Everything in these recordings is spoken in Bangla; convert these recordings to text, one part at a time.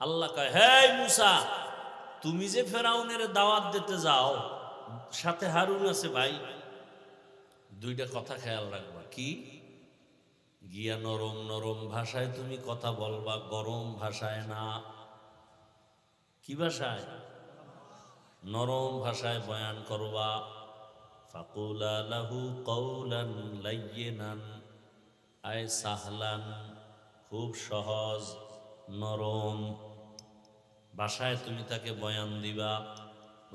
আল্লাহ কয়, হে মুসা, তুমি যে ফেরাউনের দাওয়াত দিতে যাও, সাথে হারুন আছে ভাই, দুইটা কথা খেয়াল রাখবা। কি? গিয়া নরম নরম ভাষায় তুমি কথা বলবা, গরম ভাষায় না। কি ভাষায়? নরম ভাষায় বয়ান করবা। ফাকুলা লাহু কওলান লাইয়িনান, আয় সাহলান, খুব সহজ নরম ভাষায় তুমি তাকে বয়ান দিবা।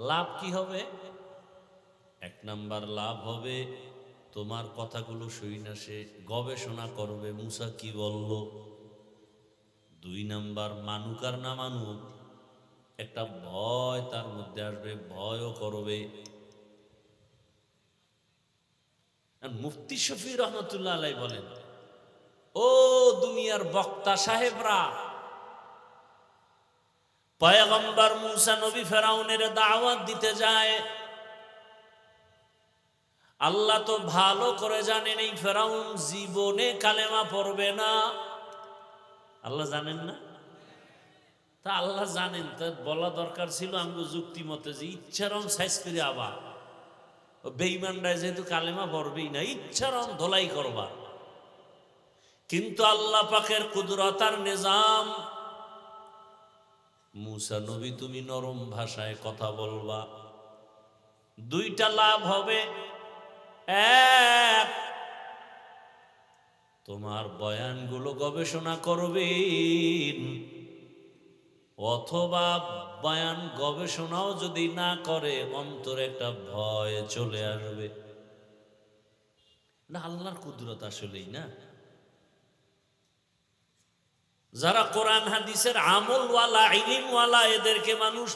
লাভ কি হবে? এক নাম্বার লাভ হবে, তোমার কথাগুলো শুইনা সে গবেষণা করবে মুসা কি বলল। দুই নাম্বার, মানুক আর না মানুক, একটা ভয় তার মধ্যে আসবে, ভয়ও করবে। আর মুফতি শফি রহমতুল্লাহ আলাই বলেন, ও দুনিয়ার বক্তা সাহেবরা, পয়গম্বর মুসা নবী ফেরাউনের দাওয়াত দিতে যায়। আল্লাহ তো ভালো করে জানেন এই ফেরাউন জীবনে কালেমা পড়বে না। আল্লাহ জানেন না? তা আল্লাহ জানেন, তা বলা দরকার ছিল আমগো যুক্তি মতে যে ইচ্ছারম সাইজ করে আবার বেঈমানরা যেহেতু কালেমা পড়বেই না, ইচ্ছারম ধোলাই করবা। কিন্তু আল্লাহ পাকের কুদরত আর নিজাম, মুসা নবী তুমি নরম ভাষায় কথা বলবা। দুইটা লাভ হবে। এক, তোমার বয়ানগুলো গবেষণা করবেন, অথবা বয়ান গবেষণাও যদি না করে অন্তরে একটা ভয় চলে আসবে। না, আল্লাহর কুদরত আসলেই না। যারা কোরআন হাদিসের আমলওয়ালা, ইলমওয়ালা, এদেরকে মানুষ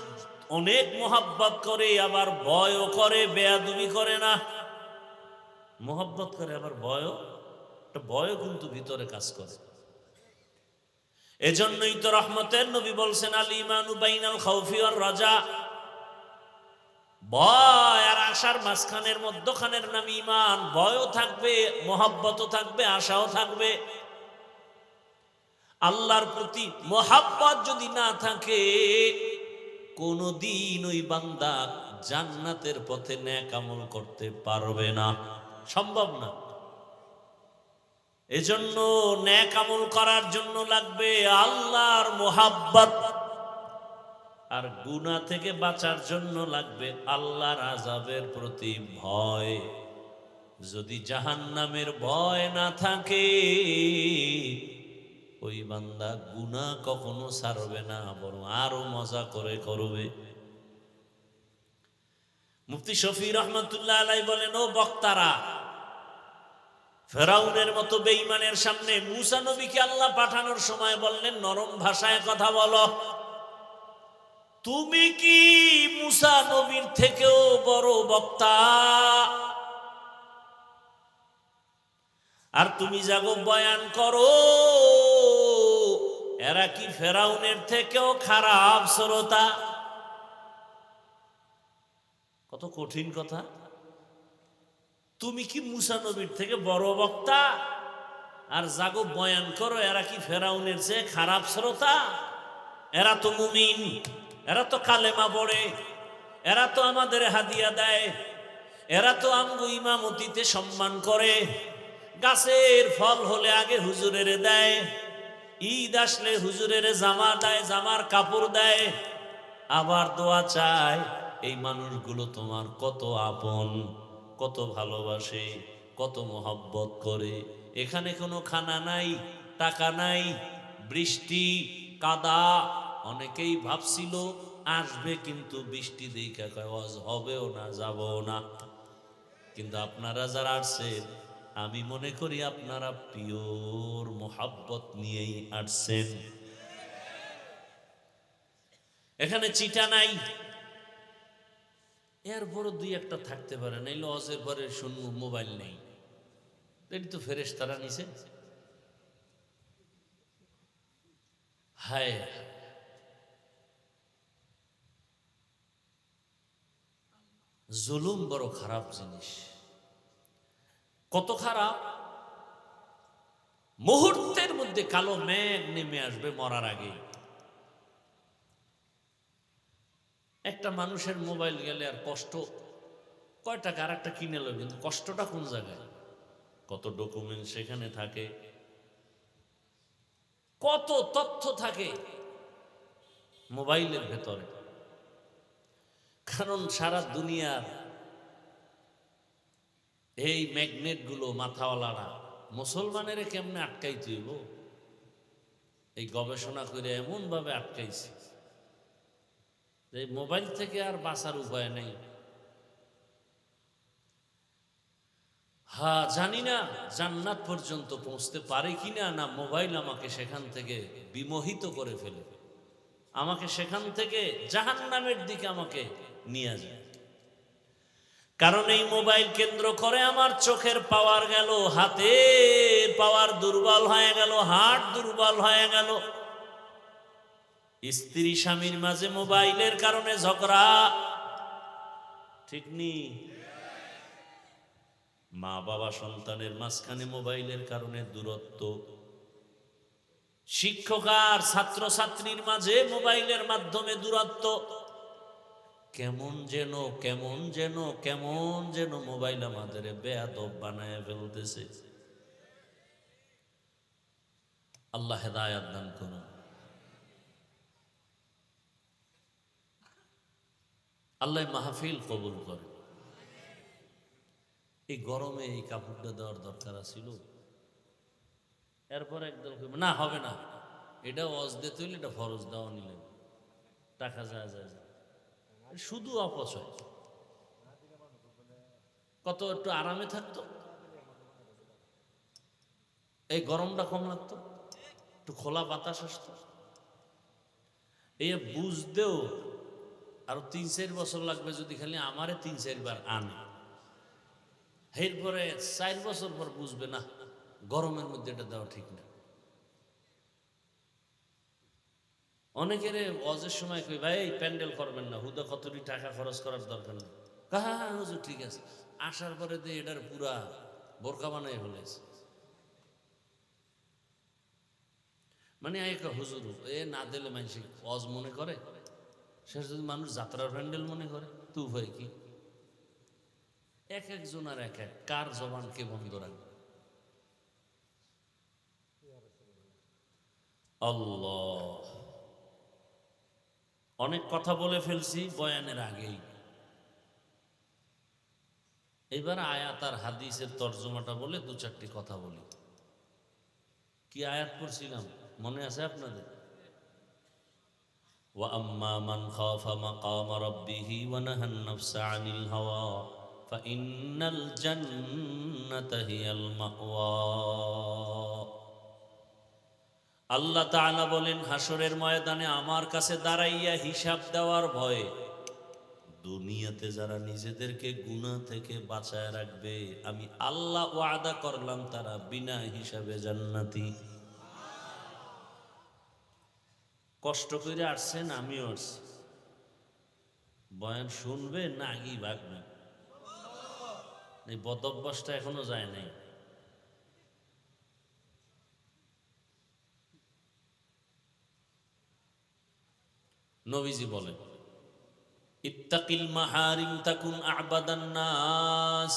অনেক মোহাব্বত করে, আবার ভয়ও করে, বেয়াদবি করে না। মোহাব্বত করে আবার ভয়ও, একটা ভয়ও কিন্তু ভিতরে কাজ করে। এজন্যই তো রহমতের নবী বলছেন, আল ঈমানু বাইনাল খাউফি ওয়ার রাজা, ভয় আর আশার মাঝখানের মধ্যখানের নাম ঈমান। ভয়ও থাকবে, মোহাব্বতও থাকবে, আশাও থাকবে। আল্লাহর প্রতি মোহাব্বত যদি না থাকে, কোনদিন ওই বান্দা জান্নাতের পথে নেক আমল করতে পারবে না, সম্ভব না। এজন্য নেক আমল করার জন্য লাগবে আল্লাহর মোহাব্বত, আর গুনাহ থেকে বাঁচার জন্য লাগবে আল্লাহর আযাবের প্রতি ভয়। যদি জাহান্নামের ভয় না থাকে, ওই বান্দা গুনাহ কখনো ছাড়বে না, বরং আরো মজা করে করবে। মুফতি শফি রহমতুল্লাহ আলাই বলেন, ও বক্তারা, ফেরাউনের মতো বেঈমানের সামনে মুসা নবীকে আল্লাহ পাঠানোর সময় বললেন নরম ভাষায় কথা বলো। তুমি কি মুসা নবীর থেকেও বড় বক্তা? আর তুমি যাগো বয়ান করো, এরা কি ফেরাউনের থেকেও খারাপ শ্রোতা? কত কঠিন কথা। তুমি কি মুসা নবীর থেকে বড় বক্তা? আর যাগো বয়ান করো, এরা কি ফেরাউনের চেয়ে খারাপ শ্রোতা? এরা তো মুমিন, এরা তো কালেমা পড়ে, এরা তো আমাদের হাদিয়া দেয়, এরা তো আমগো ইমামতিতে সম্মান করে, গাছের ফল হলে আগে হুজুরের দেয়, ঈদ আসলে হুজুরের জামা দেয়, জামার কাপড় দেয়, আবার দোয়া চায়। এই মানুষগুলো তোমার কত আপন, কত ভালোবাসে, কত মোহাব্বত করে। এখানে কোনো খানা নাই, টাকা নাই, বৃষ্টি কাদা, অনেকেই ভাবছিল আসবে, কিন্তু বৃষ্টি দেখা কাজ হবেও না, যাবও না। কিন্তু আপনারা যারা আসছেন, আমি মনে করি আপনারা পিওর মোহাব্বত নিয়েই আসছেন। এখানে চিটা নাই, এরপরও দুই একটা থাকতে পারে, নাইলে অজের পরে শুনবো মোবাইল নেই, এটি তো ফেরেশতারা নিছে। হায়, জুলুম বড় খারাপ জিনিস। কত খারাপ! মুহূর্তের মধ্যে কালো মেঘ নেমে আসবে মরার আগে। একটা মানুষের মোবাইল গেলে আর কষ্ট, কয় টাকা আর একটা কিনে নেবে, কিন্তু কষ্টটা কোন জায়গায়? কত ডকুমেন্ট সেখানে থাকে, কত তথ্য থাকে মোবাইলের ভেতরে। কারণ সারা দুনিয়ার এই ম্যাগনেট গুলো মাথাওয়ালারা মুসলমানের কেমনে আটকাই তুইব, এই গবেষণা করে এমন ভাবে আটকাইছে যে মোবাইল থেকে আর বাঁচার উপায় নেই। হ্যাঁ, জানি না জান্নাত পর্যন্ত পৌঁছতে পারে কিনা, না মোবাইল আমাকে সেখান থেকে বিমোহিত করে ফেলে, আমাকে সেখান থেকে জাহান্নামের দিকে আমাকে নিয়ে যায়। কারণ এই মোবাইল কেন্দ্র করে আমার চোখের পাওয়ার গেল, হাতের পাওয়ার দুর্বল হয়ে গেল, হাত দুর্বল হয়ে গেল। স্ত্রী স্বামীর মাঝে মোবাইলের কারণে ঝগড়া, ঠিক নেই? মা বাবা সন্তানের মাঝখানে মোবাইলের কারণে দূরত্ব, শিক্ষক আর ছাত্র ছাত্রীর মাঝে মোবাইলের মাধ্যমে দূরত্ব। কেমন যেন কেমন যেন কেমন যেন মোবাইল আমাদের বেয়াদব বানায় ফেলতেছে। আল্লাহ হেদায়াত দান করুন। আল্লাহ মাহফিল কবুল করে। এই গরমে এই কাপড়টা দেওয়ার দরকার ছিল। এরপর একদল না হবে না, এটা ওয়াজ দিতে হইলে এটা ফরজ দেওয়া নিলেন, টাকা যায় যায় যায়, শুধু অপচয়। কত একটু আরামে থাকতো, এই গরমটা কম লাগতো, একটু খোলা বাতাস আসতো। এই বুঝতেও আরো 3-4 বছর লাগবে যদি খালি আমারে 3-4 বার আনে। এরপরে 4 বছর পর বুঝবে না গরমের মধ্যে এটা দেওয়া ঠিক না। অনেকের ওয়াজের সময় কই ভাই প্যান্ডেল করবেন না, হুদা কতটি টাকা খরচ করার দরকার নেই। হ্যাঁ হুজুর ঠিক আছে, আসার পরে তো এটার পুরা বোরকা বানাই ফেলেছে। মানে হুজুর এ না দিলে মানুষ ওয়াজ মনে করে, শেষ যদি মানুষ যাত্রার প্যান্ডেল মনে করে তো উপায় কি? এক একজন আর এক এক, কার জবানকে বন্ধ রাখবে? আল্লাহ, অনেক কথা বলে ফেলছি বয়ানের আগেই। এবার আয়াত আর হাদিসের তর্জমাটা বলে 2-4টি কথা বলি। কি আয়াত পড়ছিলাম মনে আছে আপনাদের? ওয়া আম্মা মান খাফা মাকাম রাব্বিহি ওয়া নাহান নাফসা আনিল হাওয়া ফাইন্নাল জান্নাতা হিয়াল মাওয়া। আল্লাহ তাআলা বলেন, হাসরের ময়দানে আমার কাছে দাঁড়াইয়া হিসাব দেওয়ার ভয়ে দুনিয়াতে যারা নিজেদেরকে গুনাহ থেকে বাঁচায় রাখবে, আমি আল্লাহ ওয়াদা করলাম তারা বিনা হিসাবে জান্নাতি। কষ্ট করে আসছেন, আমিও আসছি, বয়ান শুনবে না আগেই ভাগবে, এই বদ অভ্যাসটা এখনো যায় নাই। নবীজি বলেন, ইত্তাকিল মাহারিম তাকুন আবাদান নাস।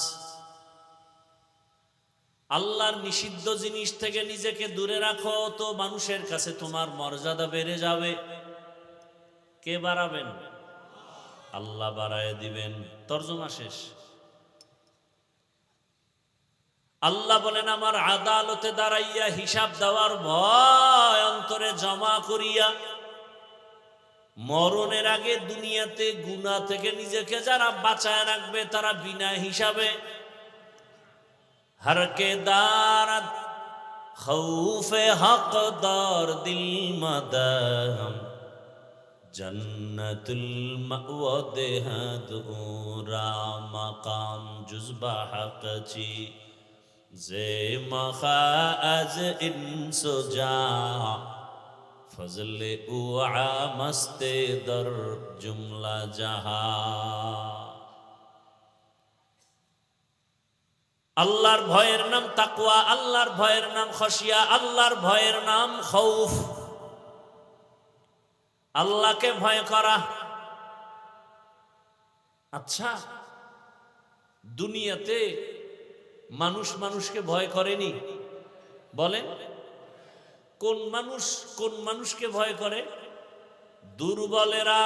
আল্লাহর নিষিদ্ধ জিনিস থেকে নিজেকে দূরে রাখো, তো মানুষের কাছে তোমার মর্যাদা বেড়ে যাবে। কে বাড়াবেন? আল্লাহ বাড়ায় দিবেন। তর্জমা শেষ। আল্লাহ বলেন, আমার আদালতে দাঁড়াইয়া হিসাব দেওয়ার ভয় অন্তরে জমা করিয়া মরণের আগে দুনিয়াতে গুনাহ থেকে নিজেকে যারা বাঁচায় রাখবে তারা বিনা হিসাবে हर के दारत खौफे हकदार दिल मदहम जन्नतुल मअवा देहदूरा मकाम जुज़बा हक़ची जे मखा अज इंसुजा फजले उआ मस्ते दर जुमला जहा। আল্লাহর ভয়ের নাম তাকওয়া, আল্লাহর ভয়ের নাম খশিয়া, আল্লাহর ভয়ের নাম খৌফ। আল্লাহকে ভয় করা, আচ্ছা, দুনিয়াতে মানুষ মানুষকে ভয় করেনি? বলেন, কোন মানুষকে ভয় করে? দুর্বলেরা,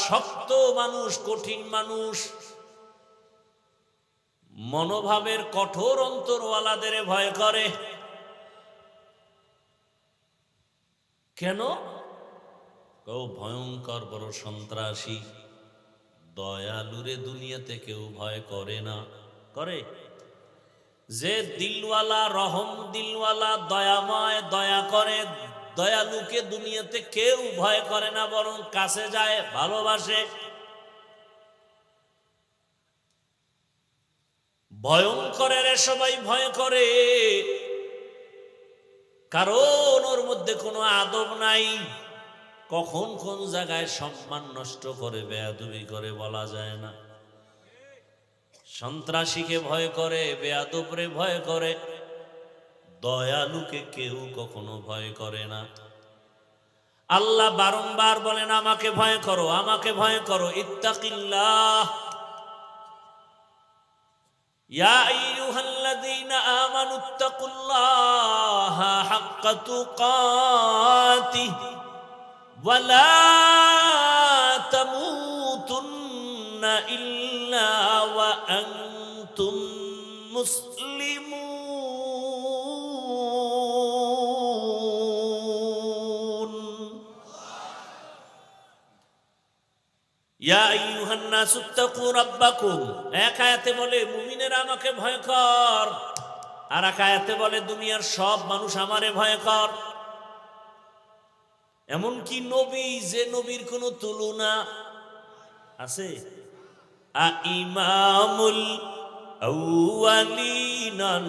শক্ত মানুষ, কঠিন মানুষ, মনোভাবের কঠোর অন্তরওয়ালাদের ভয় করে। কেন? কেউ ভয়ঙ্কর বড় সন্ত্রাসী, দয়ালুরে দুনিয়াতে কেউ ভয় করে না। করে? যে দিলওয়ালা, রহম দিলওয়ালা, দয়াময়, দয়া করে, দয়ালুকে দুনিয়াতে কেউ ভয় করে না, বরং কাছে যায়, ভালোবাসে। ভয়ঙ্করের সবাই ভয় করে, কারণ ওর মধ্যে কোনো আদব নাই। কখন কোন জায়গায় সম্মান নষ্ট করে, বেয়াদবি করে বলা যায় না। সন্ত্রাসীকে ভয় করে, বেয়াদবরে ভয় করে, দয়ালুকে কেউ কখনো ভয় করে না। আল্লাহ বারংবার বলেন, আমাকে ভয় করো, আমাকে ভয় করো, ইত্তাকিল্লাহ ইয়া আইয়ুহাল্লাযীনা আমানুত্তাকুল্লাহা হাক্কা তুকাতিহি ওয়া লা তামুতুন্না ইল্লা ওয়া আনতুম মুসলিমুন। ইয়া আইয়ুহান নাসুত্তাকু রাব্বাকুম, এক আয়াতে বলে মুমিনেরা আমাকে ভয় কর, আর এক আয়াতে বলে দুনিয়ার সব মানুষ আমারে ভয় কর। এমনকি নবী, যে নবীর কোনো তুলনা আছে? ইমামুল আউয়ালিন আল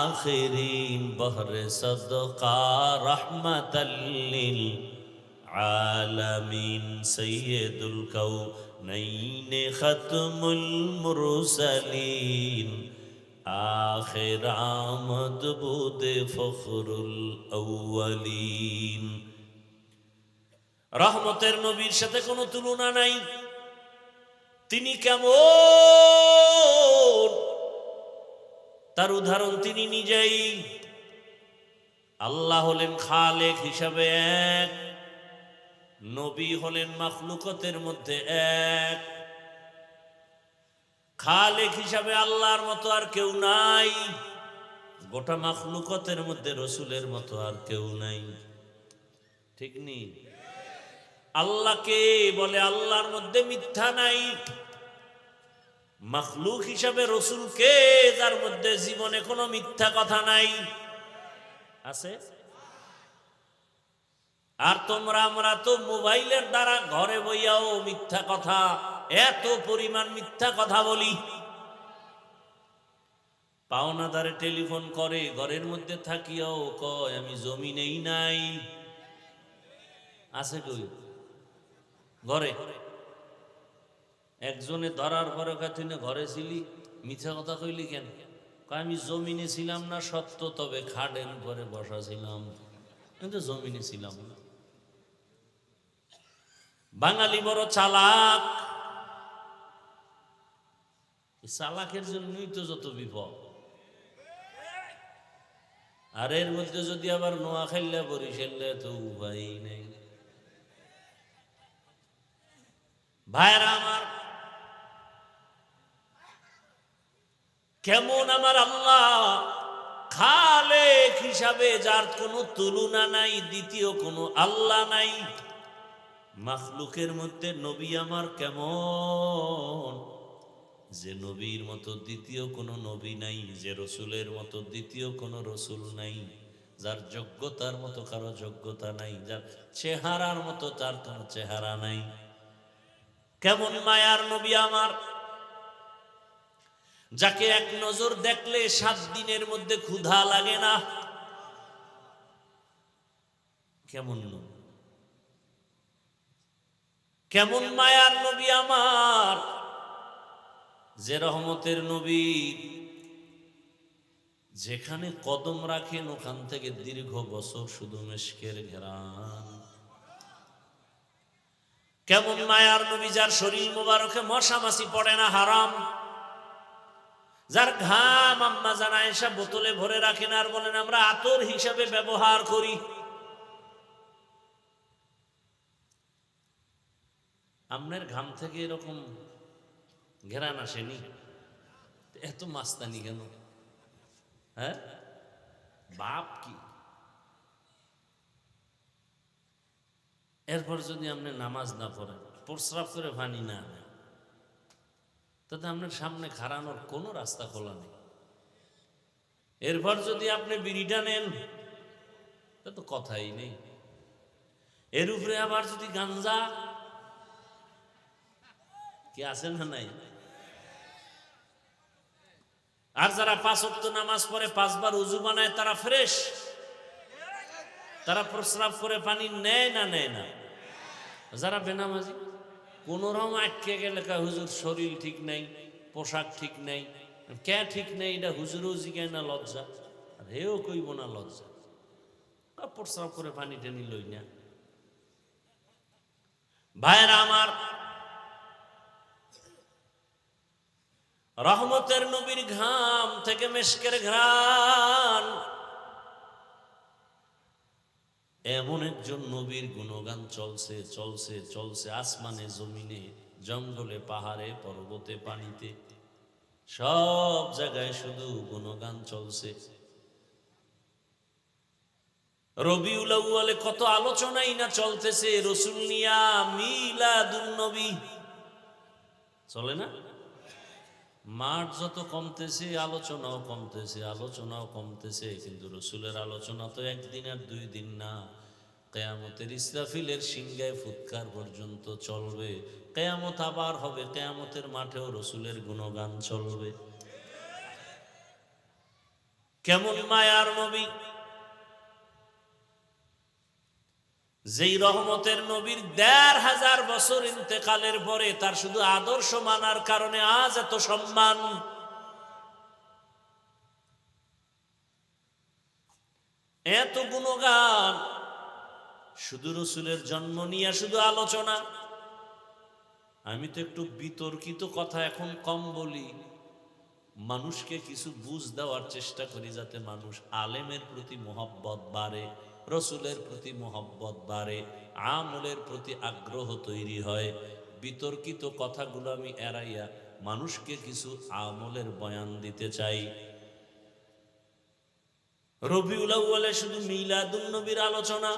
আখিরিন বহরে সাদকা রাহমাতাল লিল আলামিন সাইয়্যিদুল কাউনাইন খাতমুল মুরসালিন আখির আমদ বুদে ফখরুল আউয়ালিন। রহমতের নবীর সাথে কোনো তুলনা নাই। তিনি কেমন, তার উদাহরণ তিনি নিজেই। আল্লাহ হলেন খালেক হিসাবে এক, নবী হলেন মাখলুকতের মধ্যে এক। খালেক হিসাবে আল্লাহর মতো আর কেউ নাই, গোটা মাখলুকতের মধ্যে রসুলের মতো আর কেউ নাই। ঠিক নেই? আল্লাহকে বলে আল্লাহর মধ্যে মিথ্যা নাই। মাখলুক হিসাবে রসুলকে, যার মধ্যে জীবনে কোনো মিথ্যা কথা নাই, আছে? আর তোমরা, আমরা তো মোবাইলের দ্বারা ঘরে বইয়াও মিথ্যা কথা, এত পরিমাণ মিথ্যা কথা বলি। পাওনাদারে টেলিফোন করে, ঘরের মধ্যে থাকিয়াও কয় আমি জমিনেই নাই। আছে কই? ঘরে। একজনে ধরার পরে তুই না ঘরে ছিলি, মিথ্যা কথা কইলি কেন? আমি জমিনে ছিলাম না সত্য, তবে খাটের উপরে বসা ছিলাম, কিন্তু জমিনে ছিলাম না। বাঙালি বড় চালাক, চালাকের জন্যই তো যত বিপদ। আর এর মধ্যে যদি আবার নোয়া খাইলে বরিশালে, তো উপায় নেই। ভাইরা আমার, কেমন আমার আল্লাহ খালেক হিসাবে, যার কোনো তুলনা নাই, দ্বিতীয় কোনো আল্লাহ নাই। মাখলুকের মধ্যে নবী আমার কেমন, যে নবীর মতো দ্বিতীয় কোনো নবী নাই, যে রসুলের মতো দ্বিতীয় কোনো রসুল নাই, যার যোগ্যতার মতো কারো যোগ্যতা নাই, যার চেহারার মতো তার কোনো চেহারা নাই। কেমন মায়ার নবী আমার, যাকে এক নজর দেখলে 7 দিনের মধ্যে ক্ষুধা লাগে না। কেমন নবী, কেমন মায়ার নবী আমার, যে রহমতের নবী, যেখানে কদম রাখেন ওখান থেকে দীর্ঘ বছর শুধু মেশকের ঘেরান। কেমন মায়ার নবী, যার শরীর মোবারকে মশা মাছি পড়ে না, হারাম। যার ঘাম আম্মা জান আয়েশা বোতলে ভরে রাখেন আর বলেন আমরা আতর হিসাবে ব্যবহার করি। আমনের ঘাম থেকে এরকম ঘেরান আসেনি, এত মাস্তানি কেন? হ্যাঁ, বাপ কি? এরপর যদি আপনি নামাজ না পড়েন, প্রস্রাব করে পানি না আনেন, তাতে আপনার সামনে খাড়ানোর কোনো রাস্তা খোলা নেই। এরপর যদি আপনি বিড়িটা নেন, তা তো কথাই নেই। এর উপরে আবার যদি গাঞ্জা, কি আছে না নাই? আর যারা 5 ওয়াক্ত নামাজ পড়ে 5 বার উযু বানায়, তারা ফ্রেশ, তারা প্রস্রাব করে পানি নেয় না নেয় না? যারা বেনামাজি কোন রকম আটকে গেলে কয় হুজুর শরীর ঠিক নাই, পোশাক ঠিক নাই। কে ঠিক নেই? এটা হুজুরও জিগায় না, লজ্জা। আর হেও কইব না লজ্জা, প্রস্রাব করে পানি টেনি লই না। ভাইরা আমার, রহমতের নবীর ঘাম থেকে মেশকের ঘ্রাণ, এমন একজন নবীর গুণগান চলছে চলছে চলছে, আসমানে জমিনে, জঙ্গলে পাহাড়ে পর্বতে পানিতে, সব জায়গায় শুধু গুণগান চলছে। রবিউল আউয়ালে কত আলোচনাই না চলতেছে রসুল নিয়া, মিলাদুন নবী চলে না? মাঠ যত কমতেছে আলোচনাও কমতেছে, আলোচনাও কমতেছে, কিন্তু রসুলের আলোচনা তো একদিন আর 2 দিন না, কিয়ামতের ইসরাফিলের সিংহায় ফুৎকার পর্যন্ত চলবে। কিয়ামত আবার হবে, কিয়ামতের মাঠেও রসুলের গুণগান চলবে। কেমন মায়ার নবী, যেই রহমতের নবীর 1500 বছর ইন্তেকালের পরে তার শুধু আদর্শ মানার কারণে আজ এত সম্মান। এত গুণগান, শুধু রসুলের জন্ম নিয়ে শুধু আলোচনা। আমি তো একটু বিতর্কিত কথা এখন কম বলি, মানুষকে কিছু বুঝ দেওয়ার চেষ্টা করি, যাতে মানুষ আলেমের প্রতি মোহব্বত বাড়ে, রসুলের প্রতি মোহব্বত বাড়ে, আমলের প্রতি আগ্রহ তৈরি হয়। বিতর্কিত কথাগুলো আমি এড়াইয়া মানুষকে কিছু আমলের বয়ান দিতে চাই। রবিউল আউয়ালে শুধু মিলাদুন নবীর আলোচনা,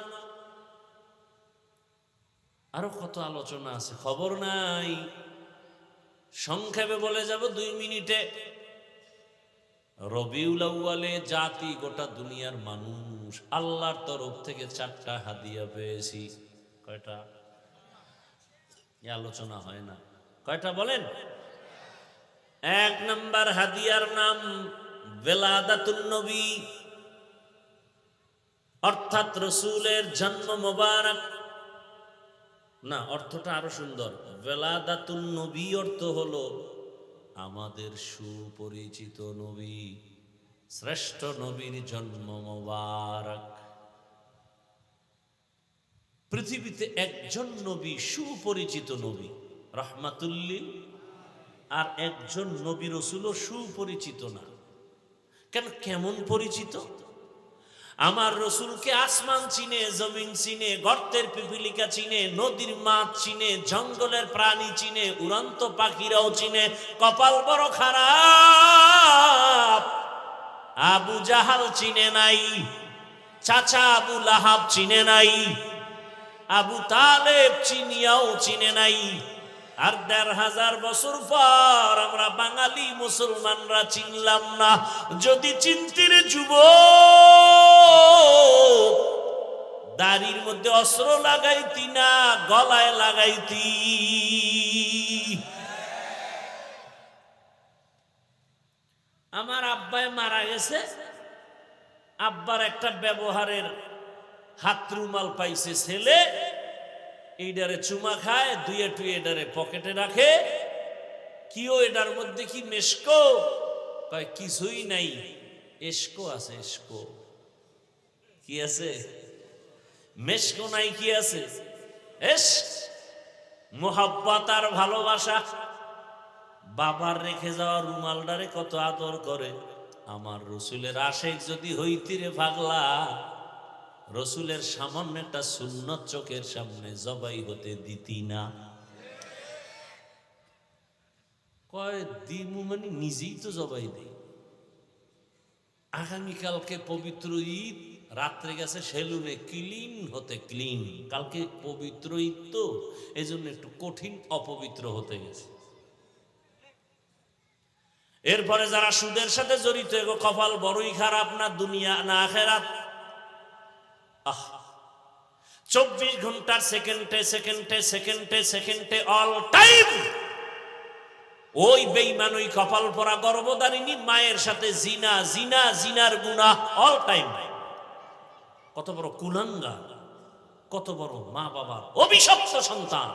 আরো কত আলোচনা আছে খবর নাই, সংক্ষেপে বলে যাব 2 মিনিটে। রবিউল আউয়ালে জাতি, গোটা দুনিয়ার মানুষ আল্লাহর তরফ থেকে 4টা হাদিয়া পেয়েছি। কয়টা? এই আলোচনা হয় না। কয়টা বলেন? 1 নাম্বার হাদিয়ার নাম বেলাদাতুন নবী, অর্থাৎ রসুলের জন্ম মোবারক। না, অর্থটা আরো সুন্দর। বেলাদাতুন নবী অর্থ হলো আমাদের সুপরিচিত নবী, শ্রেষ্ঠ নবীর জন্ম মোবারক। পৃথিবীতে একজন নবী, সুপরিচিত নবী রাহমাতুল্লিল, আর একজন নবী রসুলও সুপরিচিত না। কেন? কেমন পরিচিত? আমার রসুলকে আসমান চিনে, জমিন চিনে, গর্তের পিপিলিকা চিনে, নদীর মাছ চিনে, জঙ্গলের প্রাণী চিনে, উড়ন্ত পাখিরাও চিনে। কপাল বড় খারাপ, আবু জাহাল চিনে নাই, চাচা আবু লাহাব চিনে নাই, আবু তালেব চিনিয়াও চিনে নাই। আর 1500 বছর পর আমরা বাঙালি মুসলমানরা চিনলাম না। যদি চিনতির যুবক, দাড়ির মধ্যে অস্ত্র লাগাইতি না, গলায় লাগাইতি। আমার আব্বায় মারা গেছে, আব্বার একটা ব্যবহারের হাত রুমাল পাইছে ছেলে, এইটারে চুমা খায়, 2 এটারে পকেটে রাখে। কিও এটার মধ্যে কি মেশকো? কয় কিছুই নাই, এসকো আছে। এসকো কি আছে? মেশকো নাই, কি আছে? মোহাব্বত আর ভালোবাসা। বাবার রেখে যাওয়া রুমালটারে কত আদর করে। আমার রসুলের আশেক যদি হইতি রে পাগলা, রসুলের সামান্য একটা সুন্নত চোখের সামনে জবাই হতে দিতি না। কয় দিমু মানে নিজেই তো জবাই দেই। আগামীকালকে পবিত্র ঈদ, রাত্রে গেছে সেলুনে ক্লিন হতে, ক্লিন। কালকে পবিত্র ঈদ তো এই জন্য একটু কঠিন অপবিত্র হতে গেছে। এরপরে যারা সুদের সাথে জড়িত, এগো কপাল বড়ই খারাপ, না দুনিয়া না আখেরাত। 24 ঘন্টার সেকেন্ডে সেকেন্ডে সেকেন্ডে সেকেন্ডে অল টাইম ওই বেঈমান, ওই কপাল পরা গর্ভধারিণী মায়ের সাথে জিনা, জিনা, জিনার গুনাহ অল টাইম। কত বড় কুলাঙ্গার, কত বড় মা বাবার অভিশপ্ত সন্তান।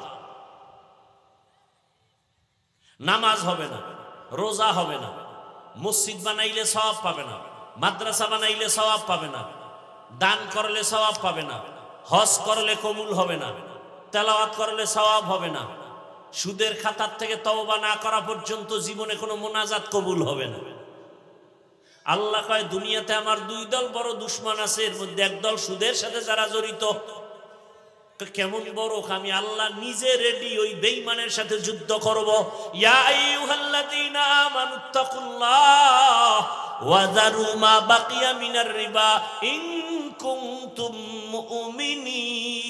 নামাজ হবে না, রোজা হবে না, মসজিদ বানাইলে সওয়াব পাবে না, মাদ্রাসা বানাইলে সওয়াব পাবে না, দান করলে সওয়াব পাবে না, হজ করলে কবুল হবে না, তেলাওয়াত করলে সওয়াব হবে না, সুদের খাতার থেকে তওবা না করা পর্যন্ত জীবনে কোনো মোনাজাত কবুল হবে না। আল্লাহ কয় দুনিয়াতে আমার দুই দল বড় দুশমন আছে, এর মধ্যে একদল সুদের সাথে যারা জড়িত। কেমন বড়, আমি আল্লাহ নিজে রেডি ওই বেঈমানের সাথে যুদ্ধ করব। ইয়া আইয়ুহাল্লাযীনা আমানুত্তাকুল্লাহ ওয়া যারু মা বাকিয়া মিনার রিবা ইন কুনতুম মুমিনিন।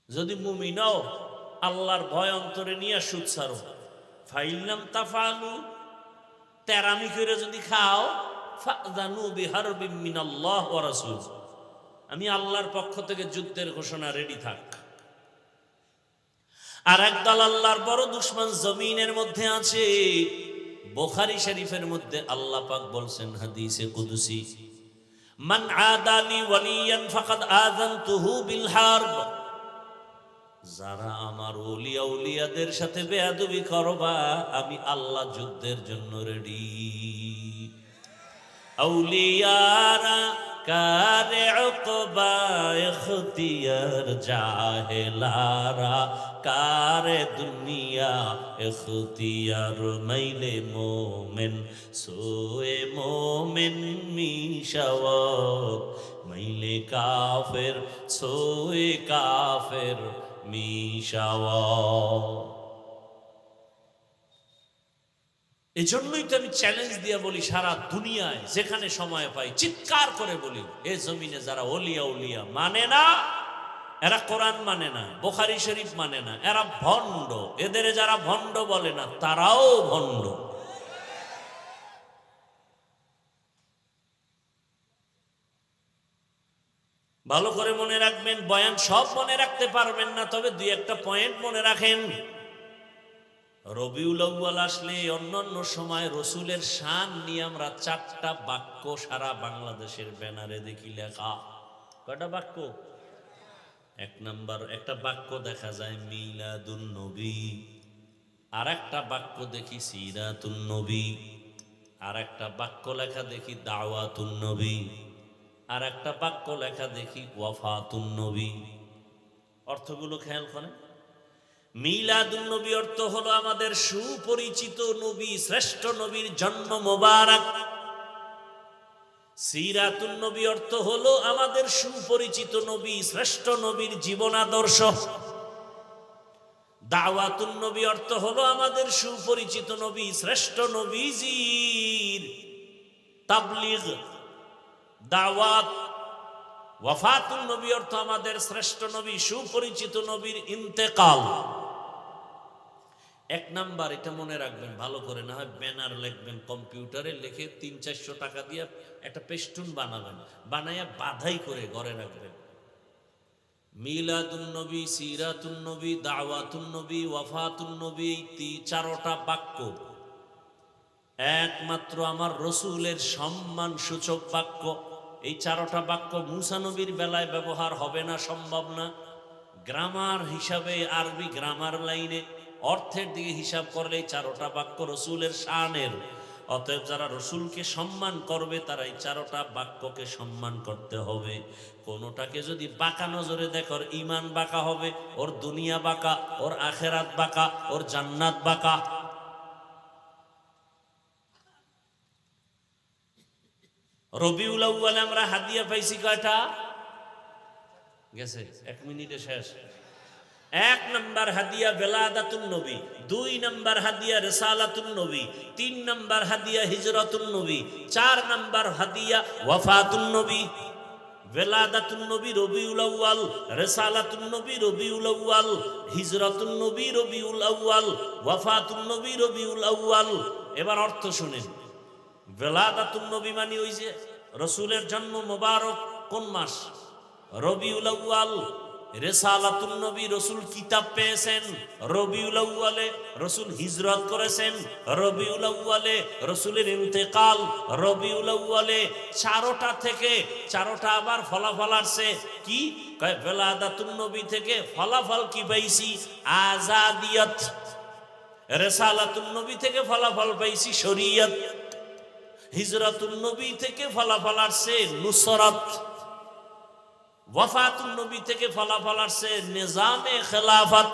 যদি মুমিন হও, আল্লাহর ভয় অন্তরে নিয়ে সুদ ছাড়ো। ফাইলাম তাফালু, তেরামি করে যদি খাও, ফাযানু বিহারবিম মিনাল্লাহ ওয়া রাসূল, আমি আল্লাহর পক্ষ থেকে যুদ্ধের ঘোষণা, রেডি থাক। আর একদল আল্লাহর বড় দুশমন জমিনের মধ্যে আছে। বুখারী শরীফের মধ্যে আল্লাহ পাক বলছেন হাদিসে কুদসি, মান আদালি ওয়ালিয়ান ফাকাদ আযানতুহু বিল হারব, যারা আমার ওলিয়া উলিয়াদের সাথে বেয়াদবি করবা, আমি আল্লাহ যুদ্ধের জন্য রেডি। আউলিয়ারা কারে উকবা ইখতিয়ার, জাহেলারা কারে দুনিয়া ইখতিয়ার, মাইলে মোমেন সোয়ে মোমেন মিশাওয়াত, মাইলে কাফের সোয়ে কাফের মিশাওয়াত। এজন্যই তো আমি চ্যালেঞ্জ দিয়ে বলি, সারা দুনিয়ায় যেখানে সময় পাই চিৎকার করে বলি, এ জমিনে যারা ওলিয়া উলিয়া মানে না, এরা কোরআন মানে না, বুখারী শরীফ মানে না, এরা ভণ্ড। এদের যারা ভণ্ড বলে না, তারাও ভণ্ড। ভালো করে মনে রাখবেন, বয়ান সব মনে রাখতে পারবেন না, তবে দুই একটা পয়েন্ট মনে রাখেন। রবিউল আউয়াল আসলে অন্যান্য সময় রসুলের শান নিয়ে আমরা 4টা বাক্য সারা বাংলাদেশের ব্যানারে দেখি লেখা। কয়টা বাক্য? 1 নাম্বার একটা বাক্য দেখা যায় মিলাদুন নবী, আর একটা বাক্য দেখি সিরাতুন নবী, আর একটা বাক্য লেখা দেখি দাওয়াতুন নবী, আর একটা বাক্য লেখা দেখি ওয়াফাতুন নবী। অর্থগুলো খেয়াল করেন। মিলাদুন নবী অর্থ হলো আমাদের সুপরিচিত নবী, শ্রেষ্ঠ নবীর জন্ম মোবারক। সিরাতুন নবী অর্থ হলো আমাদের সুপরিচিত নবী, শ্রেষ্ঠ নবীর জীবন আদর্শ। দাওয়াতুন নবী অর্থ হলো আমাদের সুপরিচিত নবী, শ্রেষ্ঠ নবীজির তাবলীগ, দাওয়াত। ওয়াফাতুন নবী অর্থ আমাদের শ্রেষ্ঠ নবী, সুপরিচিত নবীর ইন্তেকাল। 1 নাম্বার, এটা মনে রাখবেন ভালো করে, না হয় ব্যানার লিখবেন, কম্পিউটারে লিখে 300-400 টাকা দিয়ে একটা পেস্টুন বানাবেন, বানাইয়া বাধাই করে ঘরে রাখবেন। মিলাদুন নবী, সিরাতুন নবী, দাওয়াতুন নবী, ওয়াফাতুন নবী, 4টা বাক্য একমাত্র আমার রসুলের সম্মান সূচক বাক্য। এই 4টা বাক্য মুসা নবীর বেলায় ব্যবহার হবে না, সম্ভব না। গ্রামার হিসাবে, আরবি গ্রামার লাইনে অর্থের দিকে হিসাব করলে এই 4টা বাক্য রসুলের শানের। অতএব যারা রসুলকে সম্মান করবে তারা এই চারটা বাক্যকে সম্মান করতে হবে। কোনোটাকে যদি বাঁকা নজরে দেখো, ওর ইমান বাঁকা হবে, ওর দুনিয়া বাঁকা, ওর আখেরাত বাঁকা, ওর জান্নাত বাঁকা। রবিউল আউয়ালে আমরা হাদিয়া পাইছি কয়টা? গেছে 1 মিনিটে শেষ। 1 নাম্বার হাদিয়া বেলাদাতুন নবী, 2 নাম্বার হাদিয়া রিসালাতুন নবী, 3 নাম্বার হাদিয়া হিজরাতুন নবী, 4 নাম্বার হাদিয়া ওয়াফাতুন নবী। বেলাদাতুন নবী রবিউল আউয়াল, রিসালাতুন নবী রবিউল আউয়াল, হিজরাতুন নবী রবিউল আউয়াল, ওয়াফাতুন নবী রবিউল আউয়াল। এবার অর্থ শুনেন। বেলাদাতুন নবী মানে ওই যে রসুলের জন্ম মোবারক কোন মাস? রবিউল আউয়াল। রিসালাতুন নবী, রসুল কিতাব পেয়েছেন রবিউল আউয়ালে, রসুল হিজরত করেছেন রবিউল আউয়ালে, রসুলের ইন্তেকাল রবিউল আউয়ালে। চারোটা থেকে চারোটা আবার ফলাফল আসছে কি? কয় বেলাদাতুন নবী থেকে ফলাফল কি পাইছি? আজাদিয়ত। রিসালাতুন নবী থেকে ফলাফল পাইছি শরীয়ত। হিজরাতুন নবী থেকে ফলাফল আসছে নুসরাত। ওয়াফাতুন নবী থেকে ফলাফল আসছে নিজামে খেলাফত।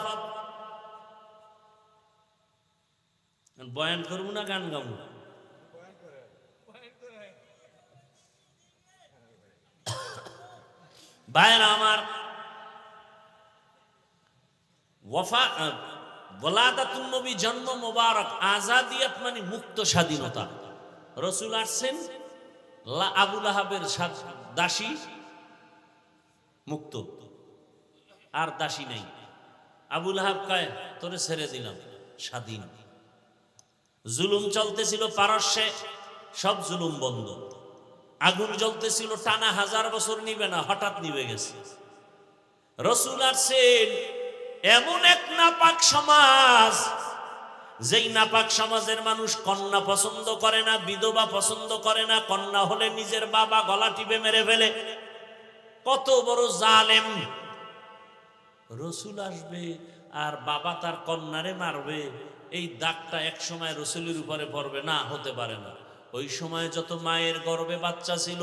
বয়ান করবো না গান গাবো? ভাইরা আমার, ওয়ালাদাতুন নবী জন্ম মোবারক, আজাদিয়ত মানে মুক্ত স্বাধীনতা। রসুল আসছেন, আবু লাহাবের দাসী মুক্ত, আর দাসী নাই। আবু লাহাব কয় তোরে ছেড়ে দিলাম, স্বাধীন। জুলুম চলতেছিল পারস্যে, সব জুলুম বন্ধ। আগুন জ্বলতেছিল টানা 1000 বছর নিবে না, হঠাৎ নিবে গেছে। রসুল আসছেন এমন এক নাপাক সমাজ, যেই নাপাক সমাজের মানুষ কন্যা পছন্দ করে না, বিধবা পছন্দ করে না, কন্যা হলে নিজের বাবা গলা টিপে মেরে ফেলে। কত বড় জালেম! রসুল আসবে আর বাবা তার কন্যারে মারবে, এই দাগটা এক সময় রসুলের উপরে পড়বে না, হতে পারে না। ওই সময় যত মায়ের গর্ভে বাচ্চা ছিল,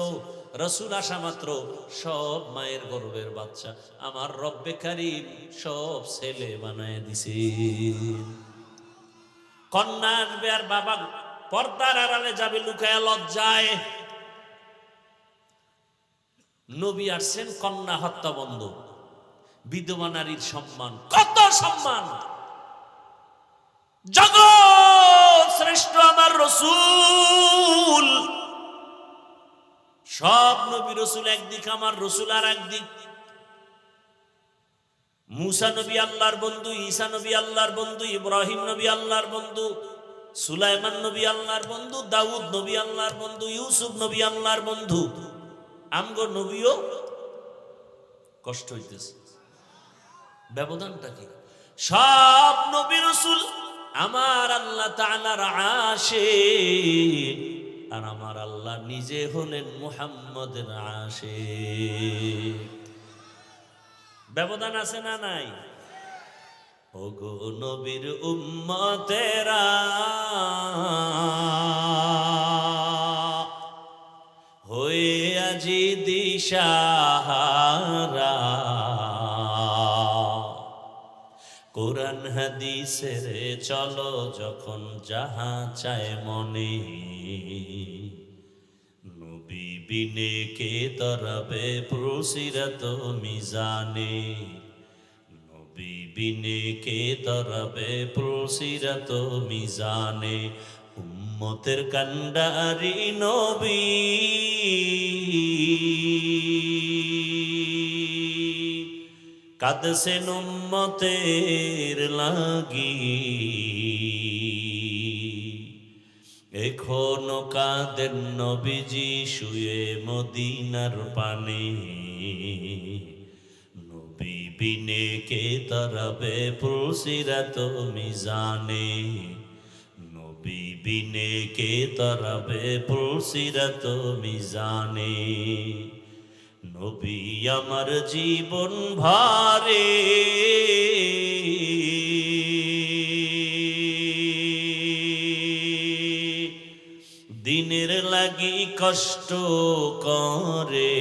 রসুল আসা মাত্র সব মায়ের গর্ভের বাচ্চা আমার রব্বে কারীম সব ছেলে বানায় দিছে। কন্যা আসবে আর বাবা পর্দার আড়ালে যাবে লুকায় লজ্জায়। নবী আসছেন, কন্যা হত্যা বন্ধ, বিধবা নারীর সম্মান, কত সম্মান। জগৎ শ্রেষ্ঠ আমার রসুল। সব নবী রসুল একদিক, আমার রসুল আর একদিক। মুসা নবী আল্লাহর বন্ধু, ঈসা নবী আল্লাহর বন্ধু, ইব্রাহিম নবী আল্লাহর বন্ধু, সুলাইমান নবী আল্লাহর বন্ধু, দাউদ নবী আল্লাহর বন্ধু, ইউসুফ নবী আল্লাহর বন্ধু। আমগো নবীও কষ্ট হইতেছে। ব্যবধানটা কি? সব নবী রাসূল আমার আল্লাহ তাআলার আশিক, আর আমার আল্লাহ নিজে হলেন মুহাম্মদের আশিক। ব্যবধান আছে না নাই? ওগো নবীর উম্মতেরা, হয়ে আজি দিশাহারা, কোরআন হাদিসের চলো যখন যাহা চায় মনে, নবী বিনে কে তরবে প্রসিরত মিজানে, নবী বিনে কে তরবে প্রসিরত মিজানে। উম্মতের কান্ডারি নবী, কাঁদছেন উম্মতের লাগি, এখনো কাঁদেন নবীজি শুয়ে মদিনার পানে, নবী বিনে কে তরবে প্রসিরত মিজানে, নবী বিনে কে তরবে প্রসিরত মিজানে। নবী আমার জীবন ভারে, লাগি কষ্ট করে,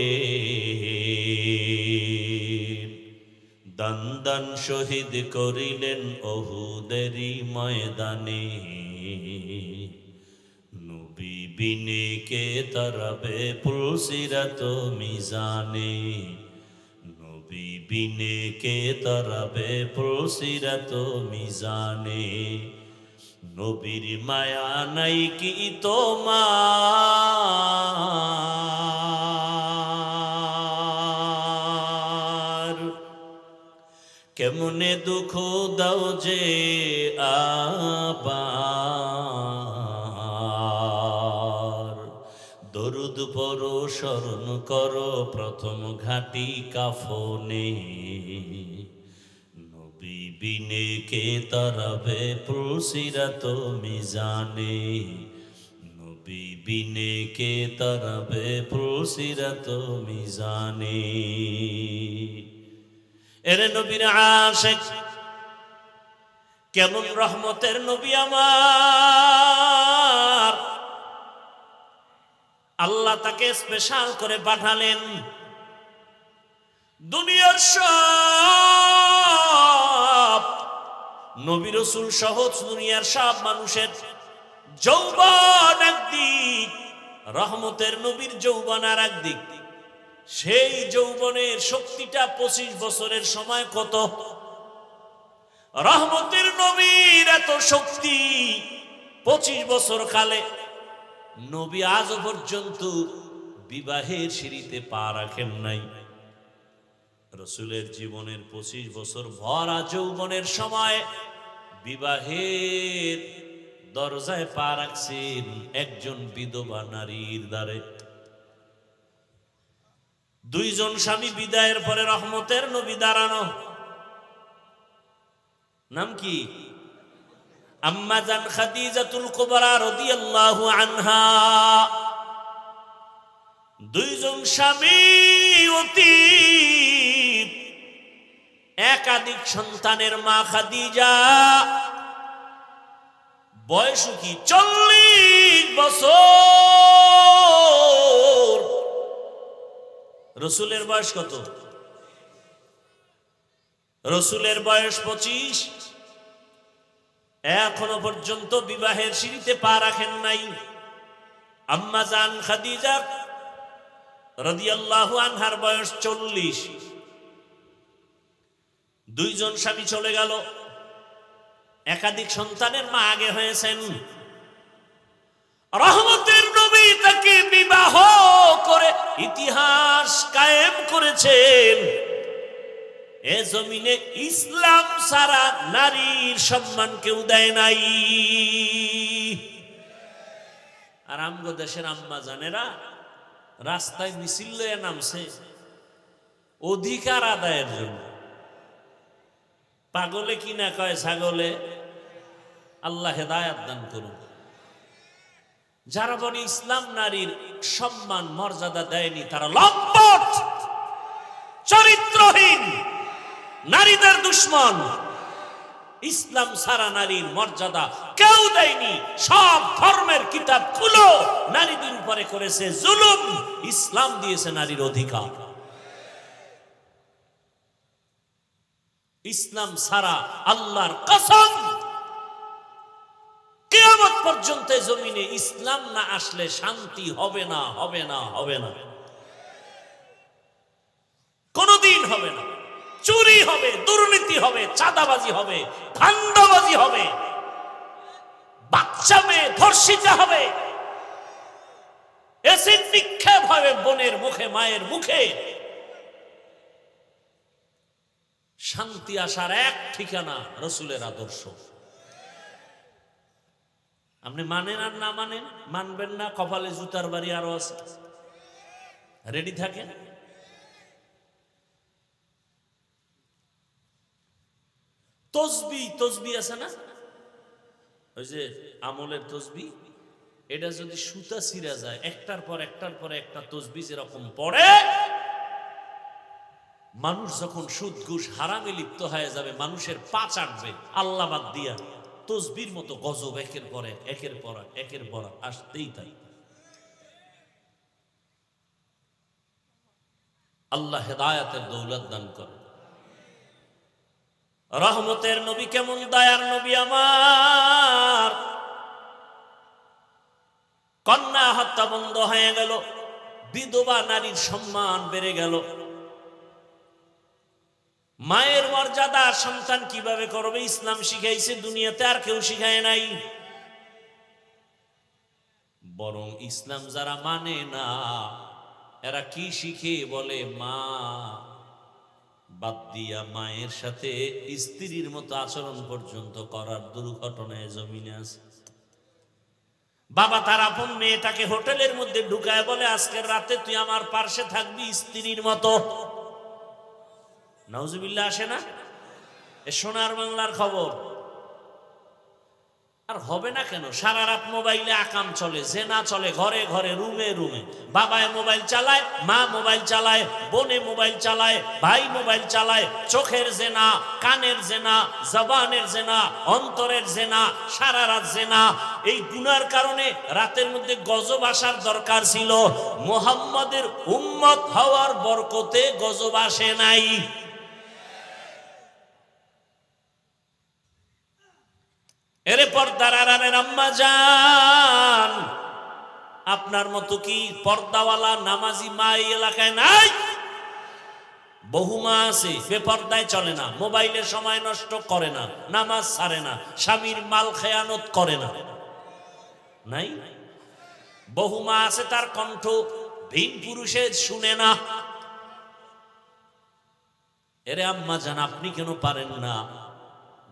দান দান শহীদ করিলেন অহুদেরই ময়দানে। নবী বিনে কে তারাবে পুলসিরাত মিজানে, নবী বিনে কে তারাবে পুলসিরাত মিজানে। নবীর মায়া নাই কি তোমার, কেমনে দুঃখ দাও যে আবার। দরুদ পড়ো স্মরণ করো প্রথম ঘাটি কাফনে, নবী বিনে কে তারাবে পুলসিরাত মিজানে, নবী বিনে কে তারাবে পুলসিরাত মিজানে। এরে নবীর আশিক, কেমন রহমতের নবী আমার, আল্লাহ তাকে স্পেশাল করে পাঠালেন। দুনিয়ার সব নবী রাসূল সহ দুনিয়ার সব মানুষের যৌবন একদিক, রহমতের নবীর যৌবন আর একদিক। সেই যৌবনের শক্তিটা 25 বছরের সময় কত? রহমতের নবীর এত শক্তি 25 বছর কালে নবী আজ পর্যন্ত বিবাহের সিঁড়িতে পা রাখেন নাই। রাসূলের জীবনের 25 বছর ভরা যৌবনের সময় বিবাহের দরজায় পা রাখছেন একজন বিধবা নারীর দ্বারে। দুইজন স্বামী বিদায়ের পরে রহমতের নবী দাঁড়ানো। নাম কি? আম্মা জান খাদিজাতুল কুবরা রাদিয়াল্লাহু আনহা। দুইজন স্বামী অতীত, একাধিক সন্তানের মা খাদিজা, বয়স কি 40 বছর। রসুলের বয়স কত? রসুলের বয়স 25। এখনো পর্যন্ত বিবাহের সিঁড়িতে পা রাখেন নাই। আম্মা জান খাদিজা রাদিয়াল্লাহু আনহার বয়স 40। দুইজন স্বামী চলে গেল, একাধিক সন্তানের মা আগে হয়েছেন। রহমতের নবী তাকে বিবাহ করে ইতিহাস কায়েম করেছেন। এ জমিনে ইসলাম ছাড়া নারীর সম্মান কেউ দেয় নাই। আর আমগো দেশের আম্মা জানেরা রাস্তায় মিছিল লয়ে নামছে অধিকার আদায়ের জন্য। পাগলে কি না কয় ছাগলে, আল্লাহ হেদায়েত দান করুন। যারা বলে ইসলাম নারীর সম্মান মর্যাদা দেয়নি তারা লম্পট, চরিত্রহীন, নারীদের দুশ্মন। ইসলাম ছাড়া নারীর মর্যাদা কেউ দেয়নি। সব ধর্মের কিতাব খুলো, নারীদের উপরে করেছে জুলুম, ইসলাম দিয়েছে নারীর অধিকার। ইসলাম ছাড়া আল্লাহর কসম কিয়ামত পর্যন্ত জমিনে ইসলাম না আসলে শান্তি হবে না, হবে না, হবে না, কোনদিন হবে না। চুরি হবে, দুর্নীতি হবে, চাঁদাবাজি হবে, ধান্দাবাজি হবে, বাচ্চা মেয়ে ধর্ষিত হবে, এসিড নিক্ষেপ হবে বোনের মুখে, মায়ের মুখে। শান্তি আসার এক ঠিকানা রাসূলের আদর্শ। আপনি মানেন আর না মানেন, মানবেন না, কপালে জুতার বাড়ি আরো আছে, রেডি থাকেন। তসবি আছে না, ওই যে আমলের তসবি, এটা যদি সুতা ছিঁড়া যায় একটার পর একটা তসবি যেরকম পড়ে, মানুষ যখন সুদ ঘুষ হারামে লিপ্ত হয়ে যাবে, মানুষের পা চাটবে আল্লাহ বাদ দিয়া, তসবির মতো গজব একের পর এক আসতেই তাই। আল্লাহ হেদায়েতের দৌলত দান করে। রহমতের নবী কেমন দয়ার নবী আমার। কন্যা হত্যা বন্ধ হয়ে গেল, বিধবা নারীর সম্মান বেড়ে গেল। মায়ের মর্যাদা সন্তান কিভাবে করবে ইসলাম শিখাইছে, দুনিয়াতে আর কেউ শিখায় নাই। বরং ইসলাম যারা মানে না এরা কি শিখে বলে, মা বাদ দিয়া মায়ের সাথে স্ত্রীর মতো আচরণ পর্যন্ত করার দুর্ঘটনায় জমিনে আছে। বাবা তার আপন মেয়েটাকে হোটেলের মধ্যে ঢুকায় বলে, আজকের রাতে তুই আমার পার্শ্বে থাকবি স্ত্রীর মতো। নাউজুবিল্লাহ আসে না? এ সোনার বাংলার খবর। আর হবে না কেন? সারা রাত মোবাইলে আকাম চলে, জেনা চলে, ঘরে ঘরে, রুমে রুমে। বাবায় মোবাইল চালায়, মা মোবাইল চালায়, বোনে মোবাইল চালায়, ভাই মোবাইল চালায়। চোখের জেনা, কানের জেনা, জবানের জেনা, অন্তরের জেনা, সারা রাত জেনা। এই গুনার কারণে রাতের মধ্যে গজব আসার দরকার ছিল। মুহাম্মাদের উম্মত হওয়ার বরকতে গজব আসে নাই। এরে পর্দার আড়ালের আম্মা জান, আপনার মতো কি পর্দাওয়ালা নামাজি মা এই এলাকায় নাই? বহু মা আছে বেপর্দায় চলে না, মোবাইলের সময় নষ্ট করে না, নামাজ ছাড়ে না, স্বামীর মাল খেয়ানত করে না। নাই? বহু মা আছে তার কণ্ঠ ভিন পুরুষের শুনে না। এরে আম্মা জান, আপনি কেন পারেন না?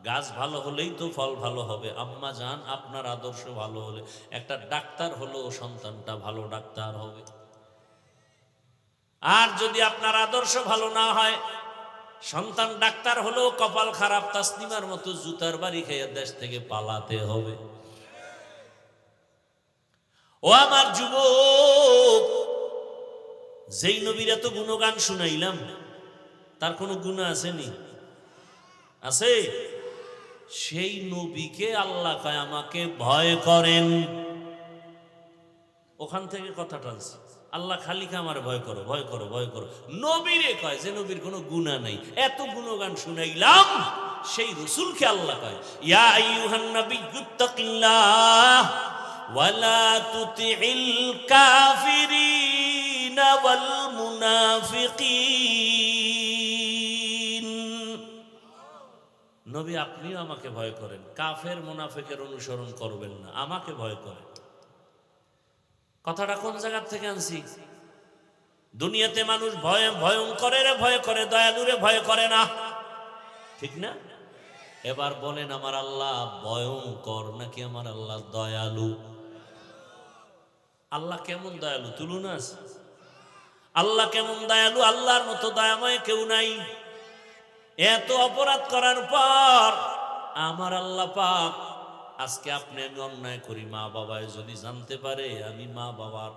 গাছ ভালো হলেই তো ফল ভালো হবে। আম্মা জান, আপনার আদর্শ ভালো হলে একটা ডাক্তার হলেও সন্তানটা ভালো ডাক্তার হবে। আর যদি আপনার আদর্শ ভালো না হয়, সন্তান ডাক্তার হলেও কপাল খারাপ, তাসলিমার মতো জুতার বাড়ি খেয়ে দেশ থেকে পালাতে হবে। ও আমার যুবক, যেই নবীর এত গুণগান শুনাইলাম, তার কোনো গুনাহ আসেনি? আছে? সেই নবীকে আল্লাহ কয় আমাকে ভয় করেন। ওখান থেকে কথা টানছে। আল্লাহ খালিকে আমার ভয় করো, ভয় করো, ভয় করো। নবীরে কয় যে নবীর কোনো গুনাহ নাই। এত গুণগান শুনাইলাম, সেই রাসূলকে আল্লাহ কয়, ইয়া আইয়ুহান নাবিয়্যুত্তাকিল্লাহ ওয়ালা তুতিইল কাফিরিনা ওয়াল মুনাফিকিন। নবী আপনিও আমাকে ভয় করেন, কাফের মুনাফিকের অনুসরণ করবেন না, আমাকে ভয় করেন। কথাটা কোন জায়গা থেকে আনছি? দুনিয়াতে মানুষ ভয়ঙ্করের ভয় করে, দয়ালুরে ভয় করে না, ঠিক না? এবার বলেন, আমার আল্লাহ ভয়ঙ্কর নাকি আমার আল্লাহ দয়ালু? আল্লাহ কেমন দয়ালু তুলুন আছে? আল্লাহ কেমন দয়ালু? আল্লাহর মতো দয়াময় কেউ নাই। এত অপরাধ করার পর আমার আল্লাহ পাক, আজকে আপনি আমি অন্যায় করি, মা বাবায় যদি জানতে পারে আমি মা বাবার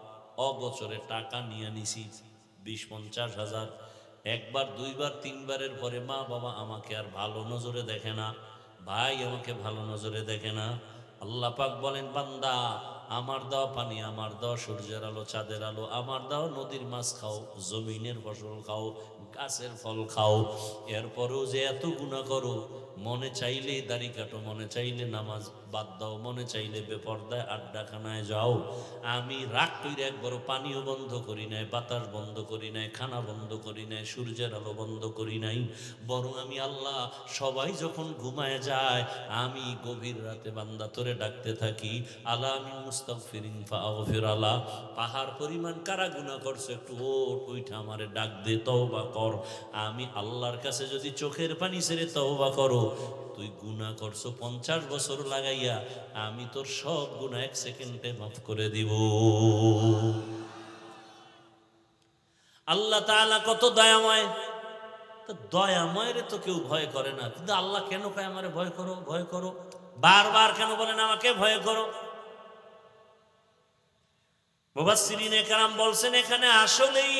অগোচরে টাকা নিয়ে নিছি 20-50 হাজার, একবার দুইবার তিনবারের পরে মা বাবা আমাকে আর ভালো নজরে দেখে না, ভাই আমাকে ভালো নজরে দেখে না। আল্লাহ পাক বলেন, বান্দা আমার দেওয়া পানি, আমার দেওয়া সূর্যের আলো, চাঁদের আলো, আমার দেওয়া নদীর মাছ খাও, জমিনের ফসল খাও, গাছের ফল খাও, এরপরেও যে এত গুনাহ করো, মনে চাইলে দাড়ি কাটো, মনে চাইলে নামাজ বাদ দাও, মনে চাইলে বেপরদায় আড্ডাখানায় যাও, আমি রাগ কইরে একবারও পানিও বন্ধ করি নাই, বাতাস বন্ধ করি নাই, খানা বন্ধ করি নাই, সূর্যের আলো বন্ধ করি নাই। বরং আমি আল্লাহ সবাই যখন ঘুমায় যায়, আমি গভীর রাতে বান্দা তোরে ডাকতে থাকি, আলা আমি মুস্তাগফিরিন ফাগফির আলা। পাহাড় পরিমাণ কারা গুনাহ করছে, একটু ওঠ, উঠা আমারে ডাক দে, তওবা কর। আমি আল্লাহর কাছে যদি চোখের পানি ছেড়ে তওবা করো, তুই গুনাহ করছো 50 বছর লাগাইয়া, আমি তোর সব গুনাহ 1 সেকেন্ডে মাফ করে দিব। আল্লাহ তাআলা কত দয়াময়। তো দয়াময়ের তো কেউ ভয় করে না, কিন্তু আল্লাহ কেন কয় আমারে ভয় করো, ভয় করো? বারবার কেন বলেন আমাকে ভয় করো? মুফাসসিরিনে কেরাম বলছেন, এখানে আসলেই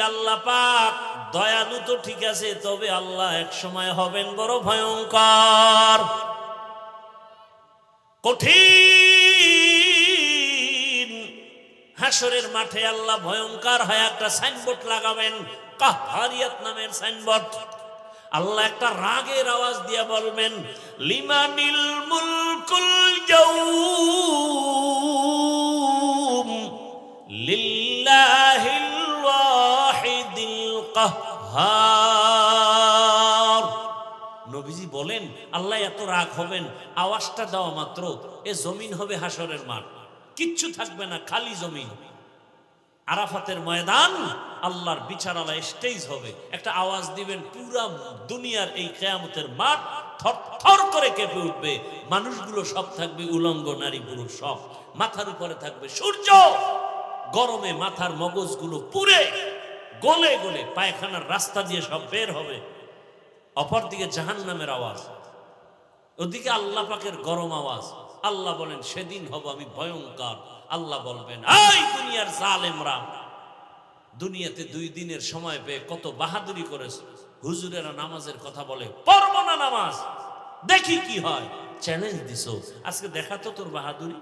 আল্লাহ পাক দয়ালু তো ঠিক আছে, তবে আল্লাহ এক সময় হবেন বড় ভয়ঙ্কর, কঠিন। হাসরের মাঠে আল্লাহ ভয়ঙ্কর হয় একটা সাইনবোর্ড লাগাবেন, কাহ্হারিয়াত নামের সাইনবোর্ড। আল্লাহ একটা রাগের আওয়াজ দিয়ে বলবেন, লিমানিল মুলকুল ইয়াউম লিল্লাহিল ওয়াহিদিল কাহ্হার। নবীজি বলেন, আল্লাহ এত রাগ হবেন, আওয়াজটা দেওয়া মাত্র এ জমিন হবে হাসরের মাঠ, কিচ্ছু থাকবে না, খালি জমিন। আরাফাতের ময়দান, আল্লাহর বিচারালয় স্টেজ হবে, একটা আওয়াজ দিবেন, পুরা দুনিয়ার এই কিয়ামতের মাঠ থরথর করে কেঁপে উঠবে। মানুষগুলো সব থাকবে উলঙ্গ, নারী পুরুষ সব। মাথার উপরে থাকবে সূর্য, গরমে মাথার মগজগুলো পুড়ে গলে গলে পায়খানার রাস্তা দিয়ে সব বের হবে। অপরদিকে জাহান্নামের আওয়াজ, ওদিকে আল্লাহ পাকের গরম আওয়াজ। আল্লাহ বলেন, সেদিন হব আমি ভয়ঙ্কর। আল্লাহ বলবেন, এই দুনিয়ার জালেমরা, দুনিয়াতে 2 দিনের সময় পেয়ে কত বাহাদুরি করেছে। হুজুরেরা নামাজের কথা বলে, পড়ব না নামাজ, দেখি কি হয়। চ্যালেঞ্জ দিছো, আজকে দেখাতো তোর বাহাদুরি।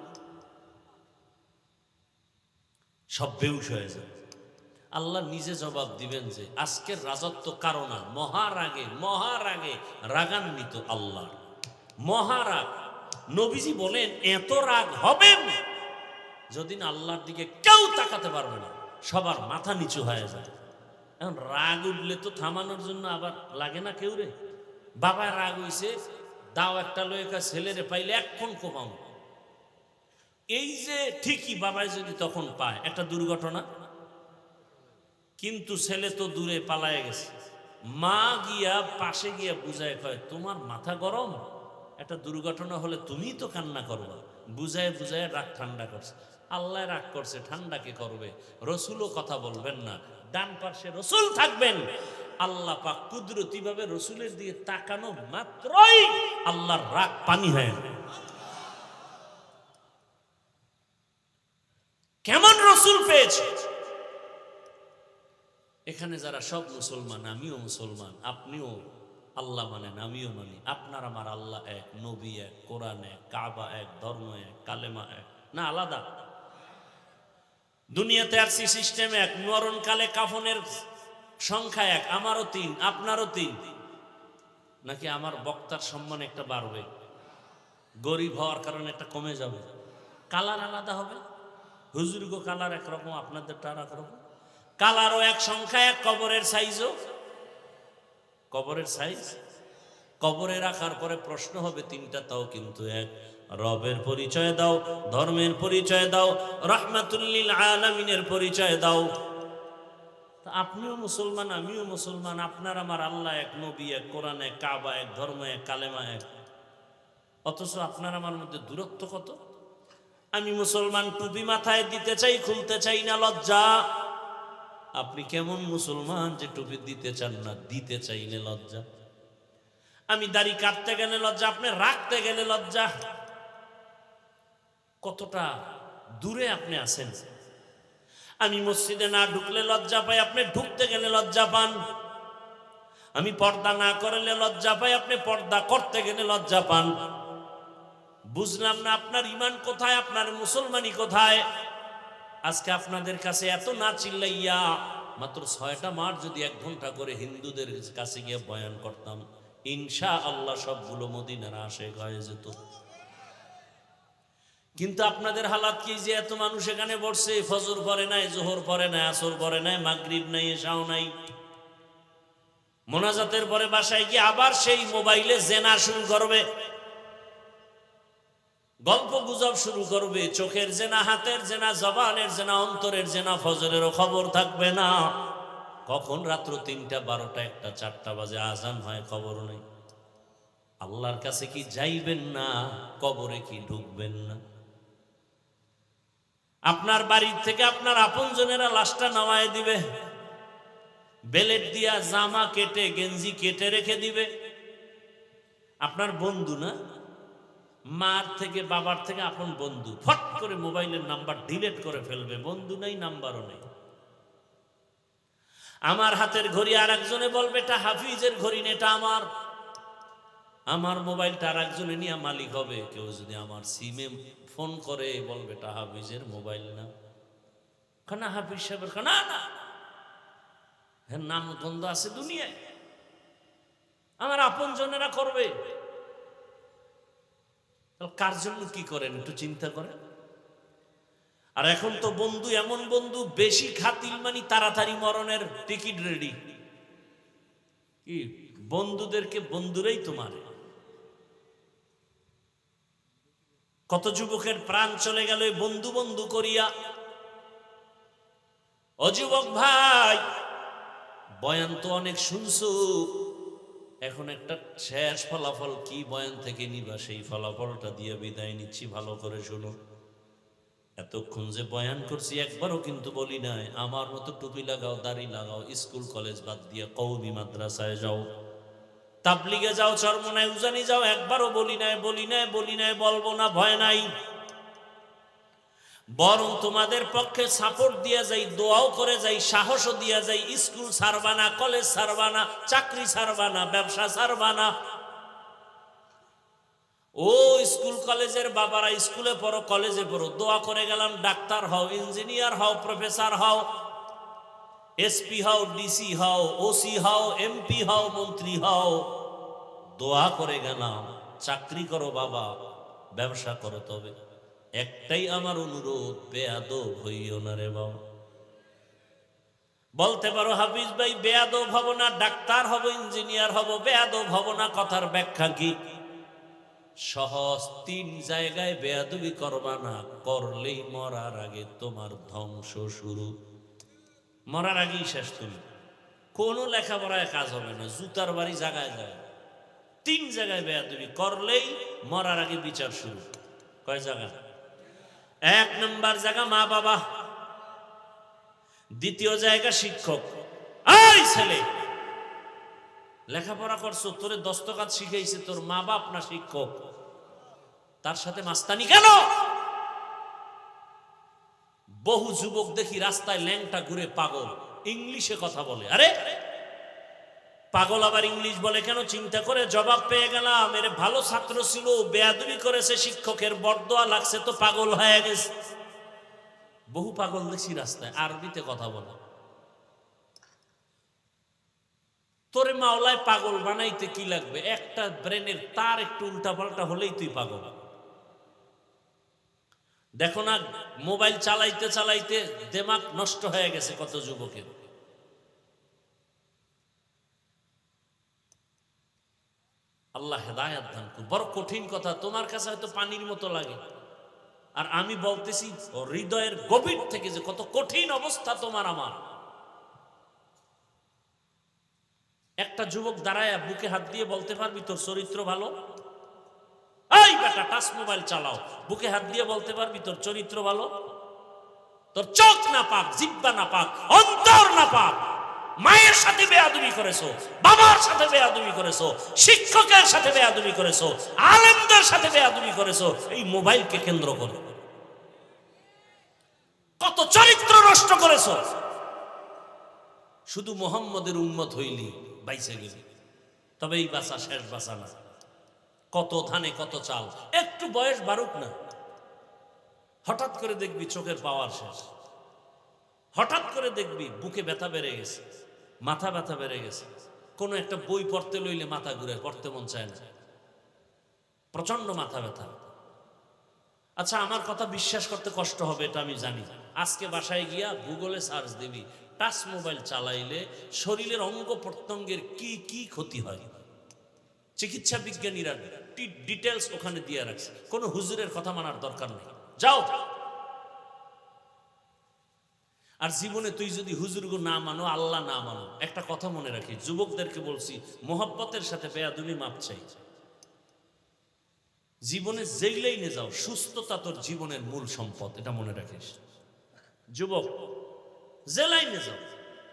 সব বেউস হয়ে যায়। আল্লাহ নিজে জবাব দিবেন যে আজকের রাজত্ব কারো না, মহারাগে রাগান্বিত আল্লাহ, মহারাগ। নবীজি বলেন, এত রাগ হবেন যদিন আল্লাহর দিকে কেউ তাকাতে পারবে না, সবার মাথা নিচু হয়ে যায়। এখন রাগ উঠলে তো থামানোর জন্য আবার লাগে না কেউ রে। বাবা রাগ হইছে, দাও একটা লয়েকা ছেলেরে পাইলে এক্ষণ কোপাও। এই যে ঠিকই বাবাই যদি তখন পায়, একটা দুর্ঘটনা, কিন্তু ছেলে তো দূরে পালায়ে গেছে। মা গিয়া পাশে গিয়া বুঝায় কয়, তোমার মাথা গরম, একটা দুর্ঘটনা হলে তুমি তো কান্না করবা। বুঝায় বুঝায় রাগ ঠান্ডা করছে। আল্লাহ রাগ করছে, ঠান্ডা কে করবে? রসুলও কথা বলবেন না, ডান পাশে রসুল থাকবেন। আল্লাহ পাক কুদরতি ভাবে রসুলের দিকে তাকানো মাত্রই আল্লাহর রাগ পানি হয়। কেমন রসুল পেয়েছে এখানে যারা সব মুসলমান, আমিও মুসলমান, আপনিও আল্লাহ মানেন, আমিও মানি। আপনার আমার আল্লাহ এক, নবী এক, কোরআন এক, কাবা এক, ধর্ম এক, কালেমা এক, না আলাদা? দুনিয়াতে আসছি সিস্টেম এক, মরণকালে কাফনের সংখ্যা এক, আমারও 3, আপনারও 3। নাকি আমার বক্তার সম্মান একটা বাড়বে, গরিব হওয়ার কারণে একটা কমে যাবে? কালার আলাদা হবে, হুজুরগো কালার একরকম, আপনাদেরটা আর একরকম। কালারও এক, সংখ্যা এক, কবরের সাইজও, কবরের সাইজ। কবরে রাখার পরে প্রশ্ন হবে 3টা, তাও কিন্তু এক। রবের পরিচয় দাও, ধর্মের পরিচয় দাও, রাহমাতুল লিল আলামিনের পরিচয় দাও। আপনিও মুসলমান, আমিও মুসলমান, আপনার আমার আল্লাহ এক, নবী এক, কোরআন এক, কাবা এক, ধর্ম এক, কালেমা এক। অথচ আপনার আমার মধ্যে দূরত্ব কত। আমি মুসলমান, টুপি মাথায় দিতে চাই, খুলতে চাই না, লজ্জা। আপনি কেমন মুসলমান যে টুপি দিতে চান না, দিতে চাইলে লজ্জা। আমি দাড়ি কাটতে গেলে লজ্জা, আপনি রাখতে গেলে লজ্জা। কতটা দূরে আপনি আছেন। আমি মসজিদে না ঢুকলে লজ্জা পাই, আপনি ঢুকতে গেলে লজ্জা পান। আমি পর্দা না করলে লজ্জা পাই, আপনি পর্দা করতে গেলে লজ্জা পান। বুঝলাম না আপনার ঈমান কোথায়, আপনার মুসলমানি কোথায়। আজকে আপনাদের কাছে এত না চিল্লাইয়া মাত্র 6টা মাস যদি 1 ঘন্টা করে হিন্দুদের কাছে গিয়ে বয়ান করতাম, ইনশাআল্লাহ সবগুলো মদিনার আশিক হয়ে যেত। কিন্তু আপনাদের হালাত কি যে এত মানুষ এখানে বসছে, ফজর পড়ে নাই, জোহর পড়ে নাই, আসর পড়ে নাই, মাগরিব নাই, এশাও নাই। মোনাজাতের পরে বাসায় গিয়ে আবার সেই মোবাইলে জেনা শুরু করবে, গল্প গুজব শুরু করবে। চোখের জেনা, হাতের জেনা, জবানের জেনা, অন্তরের জেনা। ফজরেরও খবর থাকবে না। কখন রাত্র 3টা, 12টা, 1টা, 4টা বাজে আজান হয়, খবর নেই। আল্লাহর কাছে কি যাইবেন না? কবরে কি ঢুকবেন না? আপনার বাড়ির থেকে আপনার আপনজনেরা লাশটা নামায় দিবে, বেলেট দিয়া জামা কেটে, গেঞ্জি কেটে রেখে দিবে। আপনার বন্ধু না, মার থেকে বাবার থেকে আপন বন্ধু, ফট করে মোবাইলের নাম্বার ডিলিট করে ফেলবে। বন্ধু নাই, নাম্বারও নেই। আমার হাতের ঘড়ি আর একজনে বলবে এটা হাফিজের ঘড়ি না, এটা আমার। আমার মোবাইলটা আর একজনে নিয়ে মালিক হবে। কেউ যদি আমার সিমে ফোন করে বলবে এটা হাফিজের মোবাইল না, খানা হাফিজ সাহেবের, না না, হ্যাঁ, নাম গন্ধ আছে দুনিয়ায়, আমার আপন জনেরা করবে। কার জন্য কি করেন একটু চিন্তা করেন। আর এখন তো বন্ধু এমন বন্ধু, বেশি খাতিল মানি তাড়াতাড়ি মরণের টিকিট রেডি। কি বন্ধুদেরকে বন্ধুরাই তোমার। কত যুবকের প্রাণ চলে গেল বন্ধু বন্ধু করিয়া। ও যুবক ভাই, বয়ান তো অনেক শুনছো, এখন একটা শেষ ফলাফল কি বয়ান থেকে নিবা, সেই ফলাফলটা দিয়ে বিদায় নিচ্ছি। ভালো করে শোনো। এতক্ষণ যে বয়ান করছি একবারও কিন্তু বলি নাই আমার মতো টুপি লাগাও, দাড়ি লাগাও, স্কুল কলেজ বাদ দিয়ে কওমি মাদ্রাসায় যাও, তাবলিগে যাও, চরমনায় উজানি যাও। একবারও বলি নাই, বলবো না, ভয় নাই। বরং তোমাদের পক্ষে সাপোর্ট দিয়া যাই, দোয়াও করে যাই, সাহসও দিয়া যাই। স্কুল ছাড়বা না, কলেজ ছাড়বা না, চাকরি ছাড়বা না, ব্যবসা ছাড়বা না। ও স্কুল কলেজের বাবারা, স্কুলে পড়ো, কলেজে পড়ো, দোয়া করে গেলাম ডাক্তার হও, ইঞ্জিনিয়ার হও, প্রফেসর হও, এসপি হও, ডিসি হও, ওসি হও, এমপি হও, মন্ত্রী হও। দোয়া করে গেলাম চাকরি করো বাবা, ব্যবসা করো, তবে একটাই আমার অনুরোধ, বেয়াদব হইও না রে বাবা। বলতে পারো হাফিজ ভাই বেয়াদব হব না, ডাক্তার হব, ইঞ্জিনিয়ার হব, বেয়াদব হব না, কথার ব্যাখ্যা কি? সহজ 3 জায়গায় বেয়াদবি করবা না, করলেই মরার আগে তোমার ধ্বংস শুরু। মরার আগেই শেষ। তুমি কোনো লেখাপড়ায় কাজ হবে না, জুতার বাড়ি জায়গায় যায়। 3 জায়গায় বেয়াদবি করলেই মরার আগে বিচার শুরু। কয় জায়গা? 1 নম্বর জায়গা মা বাবা, 2য় জায়গা শিক্ষক। এই ছেলে, লেখাপড়া করছো, তোরে দস্তকাত শিখাইছে তোর মা বাপ না শিক্ষক? তার সাথে মাস্তানি কেন? বহু যুবক দেখি রাস্তায় ল্যাংটা ঘুরে পাগল, ইংলিশে কথা বলে। আরে পাগল আবার ইংলিশ বলে কেন? চিন্তা করে জবাব পেয়ে গেলাম, এর ভালো ছাত্র ছিল, বেয়াদবি করেছে, শিক্ষকের বরদোয়া লাগছে, তো পাগল হয়ে গেছে। বহু পাগল দেখছি রাস্তায় আরবিতে কথা বলে। তোরে মাওলায় পাগল বানাইতে কি লাগবে? একটা ব্রেনের তার একটু উল্টা পাল্টা হলেই তুই পাগল। দেখো না, মোবাইল চালাইতে চালাইতে দিমাগ নষ্ট হয়ে গেছে কত যুবকের। আল্লাহ হেদায়েত দান করুন। বড় কঠিন কথা, তোমার কাছে হয়তো পানির মতো লাগে, আর আমি বলতেছি হৃদয়ের গভীর থেকে যে কত কঠিন অবস্থা তোমার আমার। একটা যুবক দাঁড়ায় বুকে হাত দিয়ে বলতে পারবি তোর চরিত্র ভালো? এই বেটা, টাচ মোবাইল চালাও, বুকে হাত দিয়ে বলতে পারবি তোর চরিত্র ভালো? তোর চোখ না পাক, জিহ্বা না পাক, অন্তর না পাক। মায়ের সাথে বেয়াদবি করেছো, বাবার সাথে বেয়াদবি করেছো, শিক্ষকের সাথে বেয়াদবি করেছো, আলেমদের সাথে বেয়াদবি করেছো, এই মোবাইলকে কেন্দ্র করে কত চরিত্র নষ্ট করেছো। শুধু মোহাম্মদের উম্মত হইলি বাইসে গেলি, তবে এই বাঁচা শেষ বাঁচা না। কত ধানে কত চাল, একটু বয়স বাড়ুক না, হঠাৎ করে দেখবি চোখের পাওয়ার শেষ, হঠাৎ করে দেখবি বুকে ব্যথা বেড়ে গেছে, মাথা ব্যথা বেড়ে গেছে, কোনো একটা বই পড়তে লইলে মাথা ঘুরে, পড়তে মন চায় না, প্রচন্ড মাথা ব্যথা। আচ্ছা, আমার কথা বিশ্বাস করতে কষ্ট হবে, এটা আমি জানি। আজকে বাসায় গিয়া গুগলে সার্চ দিবি, টাচ মোবাইল চালাইলে শরীরের অঙ্গ প্রত্যঙ্গের কি কি ক্ষতি হয়, চিকিৎসা বিজ্ঞানীরা ডিটেলস ওখানে দিয়ে রাখছে। কোনো হুজুরের কথা মানার দরকার নেই, যাও। আর জীবনে তুই যদি হুজুরগো না মানো, আল্লাহ না মানো, একটা কথা মনে রাখি, যুবকদেরকে বলছি, মোহব্বতের সাথে বেয়াদবি মাপ চাই। জীবনে যেই লাইনে যাও, সুস্থতা তোর জীবনের মূল সম্পদ, এটা মনে রাখিস। যুবক, যে লাইনে যাও,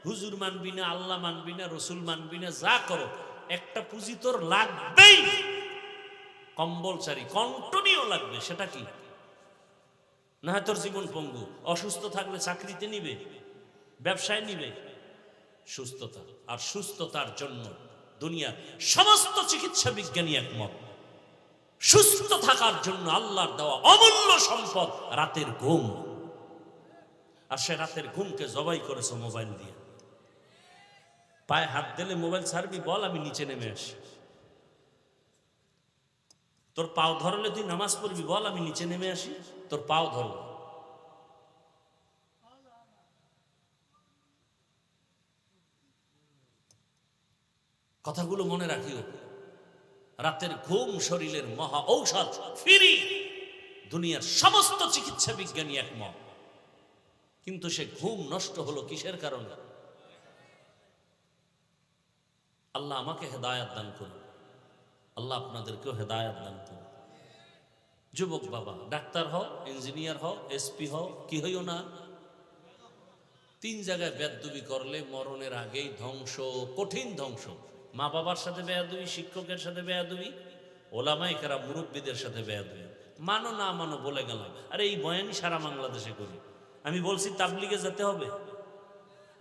হুজুর মানবি না, আল্লাহ মানবি না, রসুল মানবি না, যা করো, একটা পুঁজি তোর লাগবেই, কম্বলচারী কন্টিনিউ লাগবে। সেটা কি? না হয় তোর জীবন পঙ্গু। অসুস্থ থাকলে চাকরিতে নিবে, ব্যবসায় নিবে, সুস্থতা। আর সুস্থতার জন্য দুনিয়ার সমস্ত চিকিৎসা বিজ্ঞানী একমত, সুস্থ থাকার জন্য আল্লাহর দেওয়া অমূল্য সম্পদ রাতের ঘুম। আর সে রাতের ঘুমকে জবাই করেছে মোবাইল দিয়ে। পায়ে হাত দিলে মোবাইল ছাড়বি, বল আমি নিচে নেমে আসি। তোর পাও ধরলে তুই নামাজ পড়বি, বল আমি নিচে নেমে আসি, তোর পাও ধরবে। কথাগুলো মনে রাখিও। রাতের ঘুম শরীরের মহা ঔষধ, ফিরি। দুনিয়ার সমস্ত চিকিৎসা বিজ্ঞানী একমত, কিন্তু সে ঘুম নষ্ট হলো কিসের কারণে? আল্লাহ আমাকে হেদায়েত দান করুন, আল্লাহ আপনাদেরকেও হেদায়েত দান করুন। যুবক বাবা, ডাক্তার হও, ইঞ্জিনিয়ার হও, এসপি হও, কি হইও না, 3 জায়গায় বেয়াদবি করলে মরণের আগেই ধ্বংস, কঠিন ধ্বংস। মা বাবার সাথে বেয়াদবি, শিক্ষকের সাথে বেয়াদবি, ওলামায়ে কেরাম মুরব্বীদের সাথে বেয়াদবি। মানো না মানো বলে গেলাম। আরে এই বয়ানই সারা বাংলাদেশে করি। আমি বলছি তাবলিগে যেতে হবে,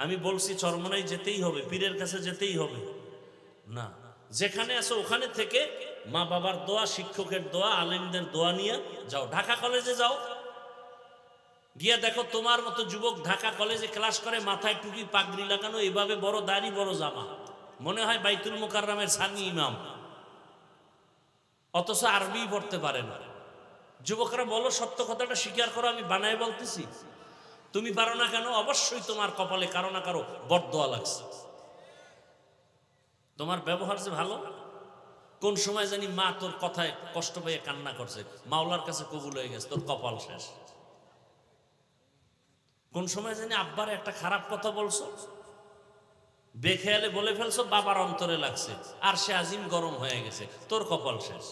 আমি বলছি চরমনায় যেতেই হবে, পীরের কাছে যেতেই হবে না। যেখানে আছো ওখানে থেকে মা বাবার দোয়া, শিক্ষকের দোয়া, আলেমদের দোয়া নিয়ে যাও। ঢাকা কলেজে যাও, গিয়া দেখো তোমার মতো যুবক ঢাকা কলেজে ক্লাস করে, মাথায় টুপি পাগড়ি লাগানো, এভাবে বড় দাড়ি বড় জামা, মনে হয় বাইতুল মুকাররমের সানি ইমাম, অথচ আরবি পড়তে পারে না। যুবকরা বলো, সত্য কথাটা স্বীকার করো, আমি বানায় বলতেছি। তুমি পারো না কেন? অবশ্যই তোমার কপালে কারো না কারো বরদোয়া লাগছে। তোমার ব্যবহার যে ভালো, কোন সময় জানি মা তোর কথায় কষ্ট পেয়ে কান্না করছে, মাওলার কাছে কবুল হয়ে গেছে, তোর কপাল শেষ। কোন সময় জানি আব্বার একটা খারাপ কথা বলছো, বেখেয়ালে বলে ফেলছো, বাবার অন্তরে লাগছে, আর সে আজিম গরম হয়ে গেছে, তোর কপাল শেষ।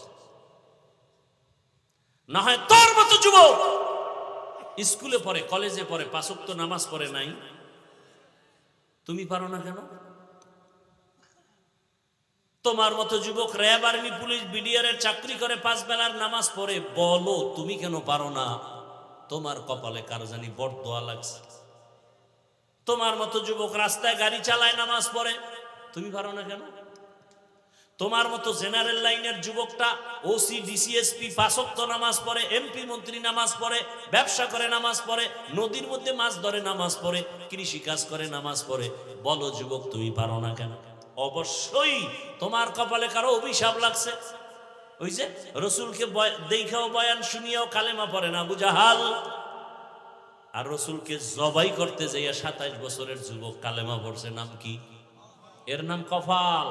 না হয় তোর মতো যুবক স্কুলে পড়ে, কলেজে পড়ে, 5 ওয়াক্ত নামাজ পড়ে নাই, তুমি পারো না কেন? তোমার মতো যুবক র্যাব, আর্মি, পুলিশ, বিডিআর এর চাকরি করে, 5 বেলার নামাজ পড়ে, বলো তুমি কেন পারো না? তোমার কপালে কার জানি বরদোয়া লাগছে। তোমার মতো যুবক রাস্তায় গাড়ি চালায়, নামাজ পড়ে, তুমি পারো না কেন? তোমার মতো জেনারেল লাইনের যুবকটা ওসি, ডিসিএসপি, 5 ওয়াক্ত নামাজ পড়ে, এমপি মন্ত্রী নামাজ পড়ে, ব্যবসা করে নামাজ পড়ে, নদীর মধ্যে মাছ ধরে নামাজ পড়ে, কৃষি কাজ করে নামাজ পড়ে, বলো যুবক তুমি পারো না কেন? অবশ্যই তোমার কপালে কারো অভিশাপ লাগছে। ওই যে রসুলকে দেখাও বয়ান শুনিয়াও কালেমা পড়ে না আবু জাহাল, আর রসুলকে জবাই করতে যাইয়া 27 বছরের যুবক কালেমা পড়ছে। নাম কি? এর নাম কপাল।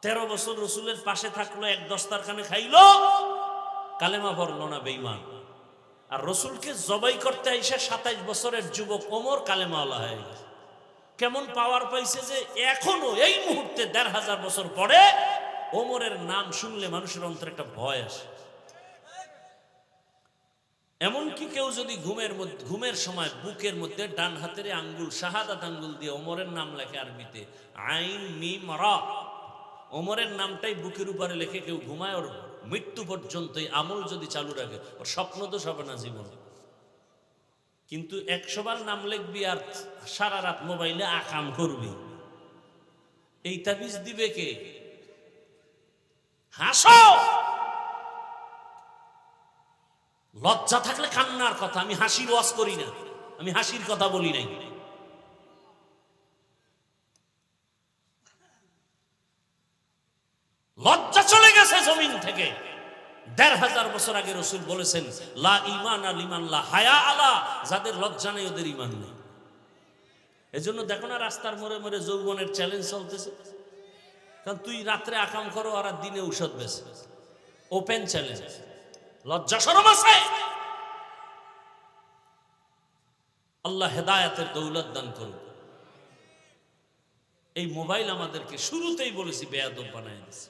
13 বছর রসুলের পাশে থাকলো, এক দস্তারখানে খাইলো, কালেমা পড়লো না, বেঈমান। আর রসুলকে জবাই করতে আইসা 27 বছরের যুবক ওমর কালেমাওয়ালা হয়ে গেছে। কেমন পাওয়ার পাইছে যে এখনো এই মুহূর্তে 1500 বছর পরে ওমরের নাম শুনলে মানুষের অন্তরে একটা ভয় আসে। এমনকি কেউ যদি ঘুমের সময় বুকের মধ্যে ডান হাতের আঙ্গুল, শাহাদাত আঙ্গুল দিয়ে ওমরের নাম লেখে, আরবিতে আইন মিম রা, ওমরের নামটাই বুকের উপরে লেখে কেউ ঘুমায়, ওর মৃত্যু পর্যন্ত এই আমল যদি চালু রাখে, ওর স্বপ্ন তো হবে না জীবনে। কিন্তু 100 বার নাম লিখবি আর সারা রাত মোবাইলে আকাম করবি, এই তাবিজ দিবে কে? হাসো, লজ্জা থাকলে কান্নার কথা। আমি হাসির ওয়াজ করি না, আমি হাসির কথা বলি নাই। লজ্জা চলে গেছে জমিন থেকে। 1500 বছর আগে রসুল বলেছেন, লা ঈমান লিমান লা হায়া আলা, যাদের লজ্জা নেই ওদের ঈমান নেই। এজন্য দেখো না রাস্তার মোড়ে মোড়ে যৌবনের চ্যালেঞ্জ চলতেছে। কারণ তুই রাত্রে আকাম করো আর দিনে ঔষধ বেছে, ওপেন চ্যালেঞ্জ। লজ্জা শরম আছে? আল্লাহ হেদায়েতের দৌলত দান করুন। এই মোবাইল আমাদেরকে শুরুতেই বলেছি বেয়াদব বানায় দিয়েছে।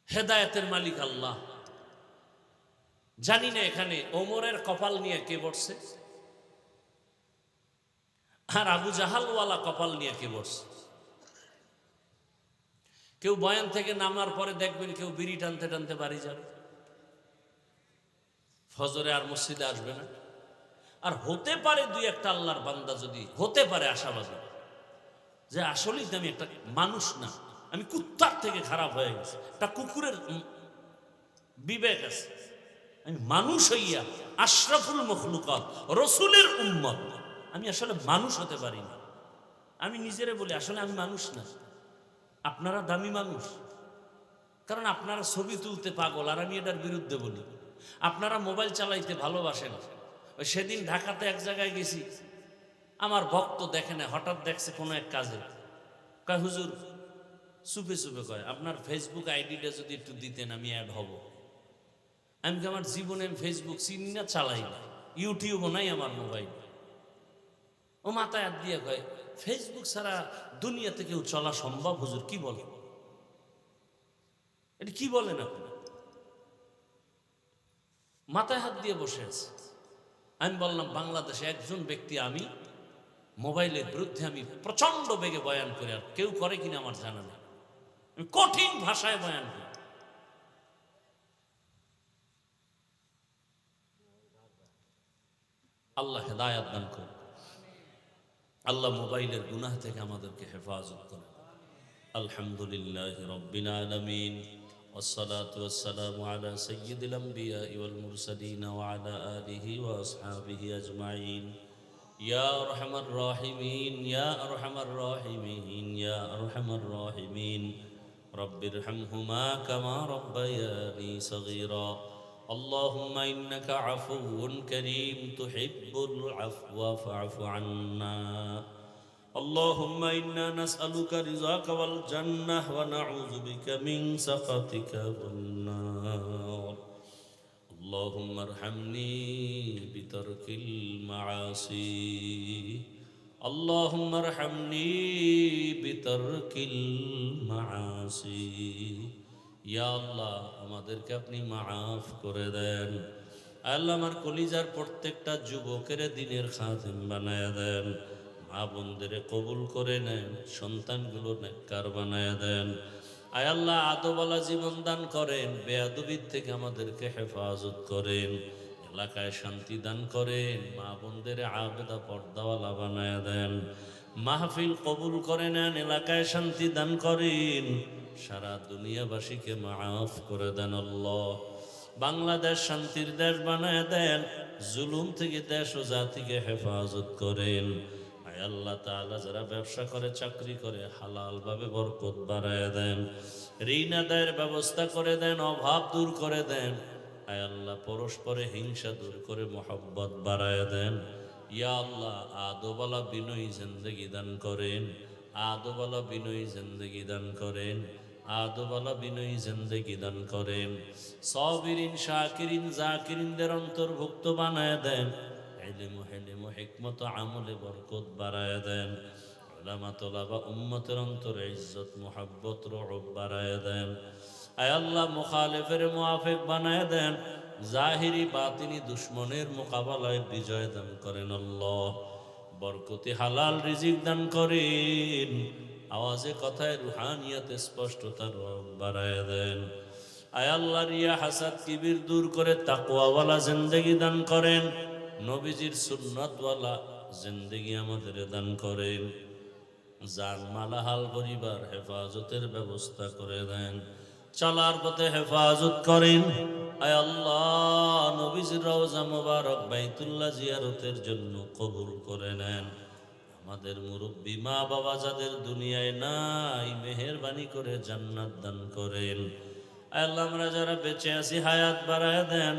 হেদায়েতের মালিক আল্লাহ। জানি না এখানে ওমরের কপাল নিয়ে কে বসছে, আর আবু জাহালওয়ালা কপাল নিয়ে কে বসছে। কেউ বয়ান থেকে নামার পরে দেখবেন কেউ বিড়ি টানতে টানতে বাড়ি যাবে, ফজরে আর মসজিদে আসবে না। আর হতে পারে 2-1টা আল্লাহর বান্দা যদি হতে পারে আশাবাদী যে আসলেই আমি একটা মানুষ না, আমি কুত্তার থেকে খারাপ হয়ে গেছে, একটা কুকুরের বিবেক আছে, আমি মানুষ হইয়া আশরাফুল মখলুকাত রসুলের উম্মত আমি আসলে মানুষ হতে পারি না। আমি নিজেরে বলি আসলে আমি মানুষ না। আপনারা দামি মানুষ, কারণ আপনারা ছবি তুলতে পাগল, আর আমি এটার বিরুদ্ধে বলি। আপনারা মোবাইল চালাইতে ভালোবাসেন। ওই সেদিন ঢাকাতে এক জায়গায় গেছি, আমার ভক্ত দেখে না, হঠাৎ দেখছে কোনো এক কাজে, কয় হুজুর, চুপে চুপে কয় আপনার ফেসবুক আইডিটা যদি একটু দিতেন আমি অ্যাড হব। আমি কি আমার জীবনে ফেসবুক চিনি না, চালাই না, ইউটিউবও নাই আমার মোবাইল। ও মাথায় হাত দিয়ে কয় ফেসবুক ছাড়া দুনিয়াতে কেউ চলা সম্ভব? হুজুর কি বলে, এটা কি বলেন আপনি? মাথায় হাত দিয়ে বসে আছে। আমি বললাম বাংলাদেশে একজন ব্যক্তি, আমি মোবাইলের বিরুদ্ধে আমি প্রচন্ড বেগে বয়ান করি, আর কেউ করে কিনা আমার জানা নেই। আমি কঠিন ভাষায় বয়ান করি। আল্লাহ হেদায়াত দান করে, আল্লাহ মোবাইলের গুনাহ থেকে আমাদেরকে হেফাজত করে। আলহামদুলিল্লাহ রাব্বিল আলামিন, والصلاة والسلام على سيد الأنبياء والمرسلين وعلى آله وأصحابه أجمعين. يا أرحم الراحمين يا أرحم الراحمين يا أرحم الراحمين رب ارحمهما كما ربياني صغيرا. اللهم إنك عفو كريم تحب العفو فاعف عنا. اللهم إنا نسألك رضاك والجنة ونعوذ بك من سخطك والنار. اللهم ارحمني بترك المعاصي. اللهم ارحمني بترك المعاصي. ইয়া আল্লাহ, আমাদেরকে আপনি মাফ করে দেন। আল্লাহ, আমার কলিজার প্রত্যেকটা যুবকের দিনের খাদেম বানায়া দেন। মা বোনদের কবুল করে নেন, সন্তানগুলো নেককার বানায়া দেন। আয় আল্লাহ, আদবওয়ালা জীবন দান করেন, বেয়াদবির থেকে আমাদেরকে হেফাজত করেন, এলাকায় শান্তি দান করেন, মা বোনদের আবেদা পর্দাওয়ালা বানায়া দেন। মাহফিল কবুল করে নেন, এলাকায় শান্তি দান করেন, সারা দুনিয়াবাসীকে মাফ করে দেন। আল্লাহ, বাংলাদেশ শান্তির দেশ বানায় দেন, জুলুম থেকে দেশ ও জাতিকে হেফাজত করেন। আয় আল্লাহ তাআলা, যারা ব্যবসা করে, চাকরি করে, হালাল ভাবে বরকত বাড়ায় দেন, ঋণ আদায়ের ব্যবস্থা করে দেন, অভাব দূর করে দেন। আয় আল্লাহ, পরস্পরে হিংসা দূর করে মহব্বত বাড়ায় দেন। ইয়া আল্লাহ, আদবওয়ালা বিনয়ী জিন্দেগি দান করেন, আদবওয়ালা বিনয়ী জিন্দেগি দান করেন, আদবওয়ালা বিনয়ী জিন্দেগি দান করেন। সাবিরিন, শাকিরিন, জাকিরিনদের অন্তর্ভুক্ত বানায় দেন। ইলম, হিলম, হিকমত, আমলে বরকত বাড়ায় দেন। উলামা, তোলাবা, উম্মতের অন্তরে ইজ্জত, মুহাব্বত, রউফ বাড়ায় দেন। আয় আল্লাহ, মুখালিফের মুআফিক বানায় দেন। জাহিরি বাতিনি দুশ্মনের মোকাবেলায় বিজয় দান করেন। আল্লাহ, বরকতি হালাল রিজিক দান করেন। আওয়াজে কথায় রুহানিয়াতে স্পষ্টতার রব বাড়ায় দেন। আয় আল্লাহ, রিয়া, হাসাদ, কিবির দূর করে তাকওয়াওয়ালা জিন্দেগি দান করেন। নবীজির সুন্নাতওয়ালা জিন্দেগি আমাদের দান করেন। জান মালা হাল পরিবার হেফাজতের ব্যবস্থা করে দেন, চলার পথে হেফাজত করেন। আয় আল্লাহ, নবীজির রওজা মুবারক বাইতুল্লাহ জিয়ারতের জন্য কবুল করে নেন। আমাদের মুরব্বী মা বাবা যাদের দুনিয়ায় নাই, মেহেরবানি করে জান্নাত দান করেন। আয় আল্লাহ, আমরা যারা বেঁচে আছি হায়াত বাড়ায় দেন।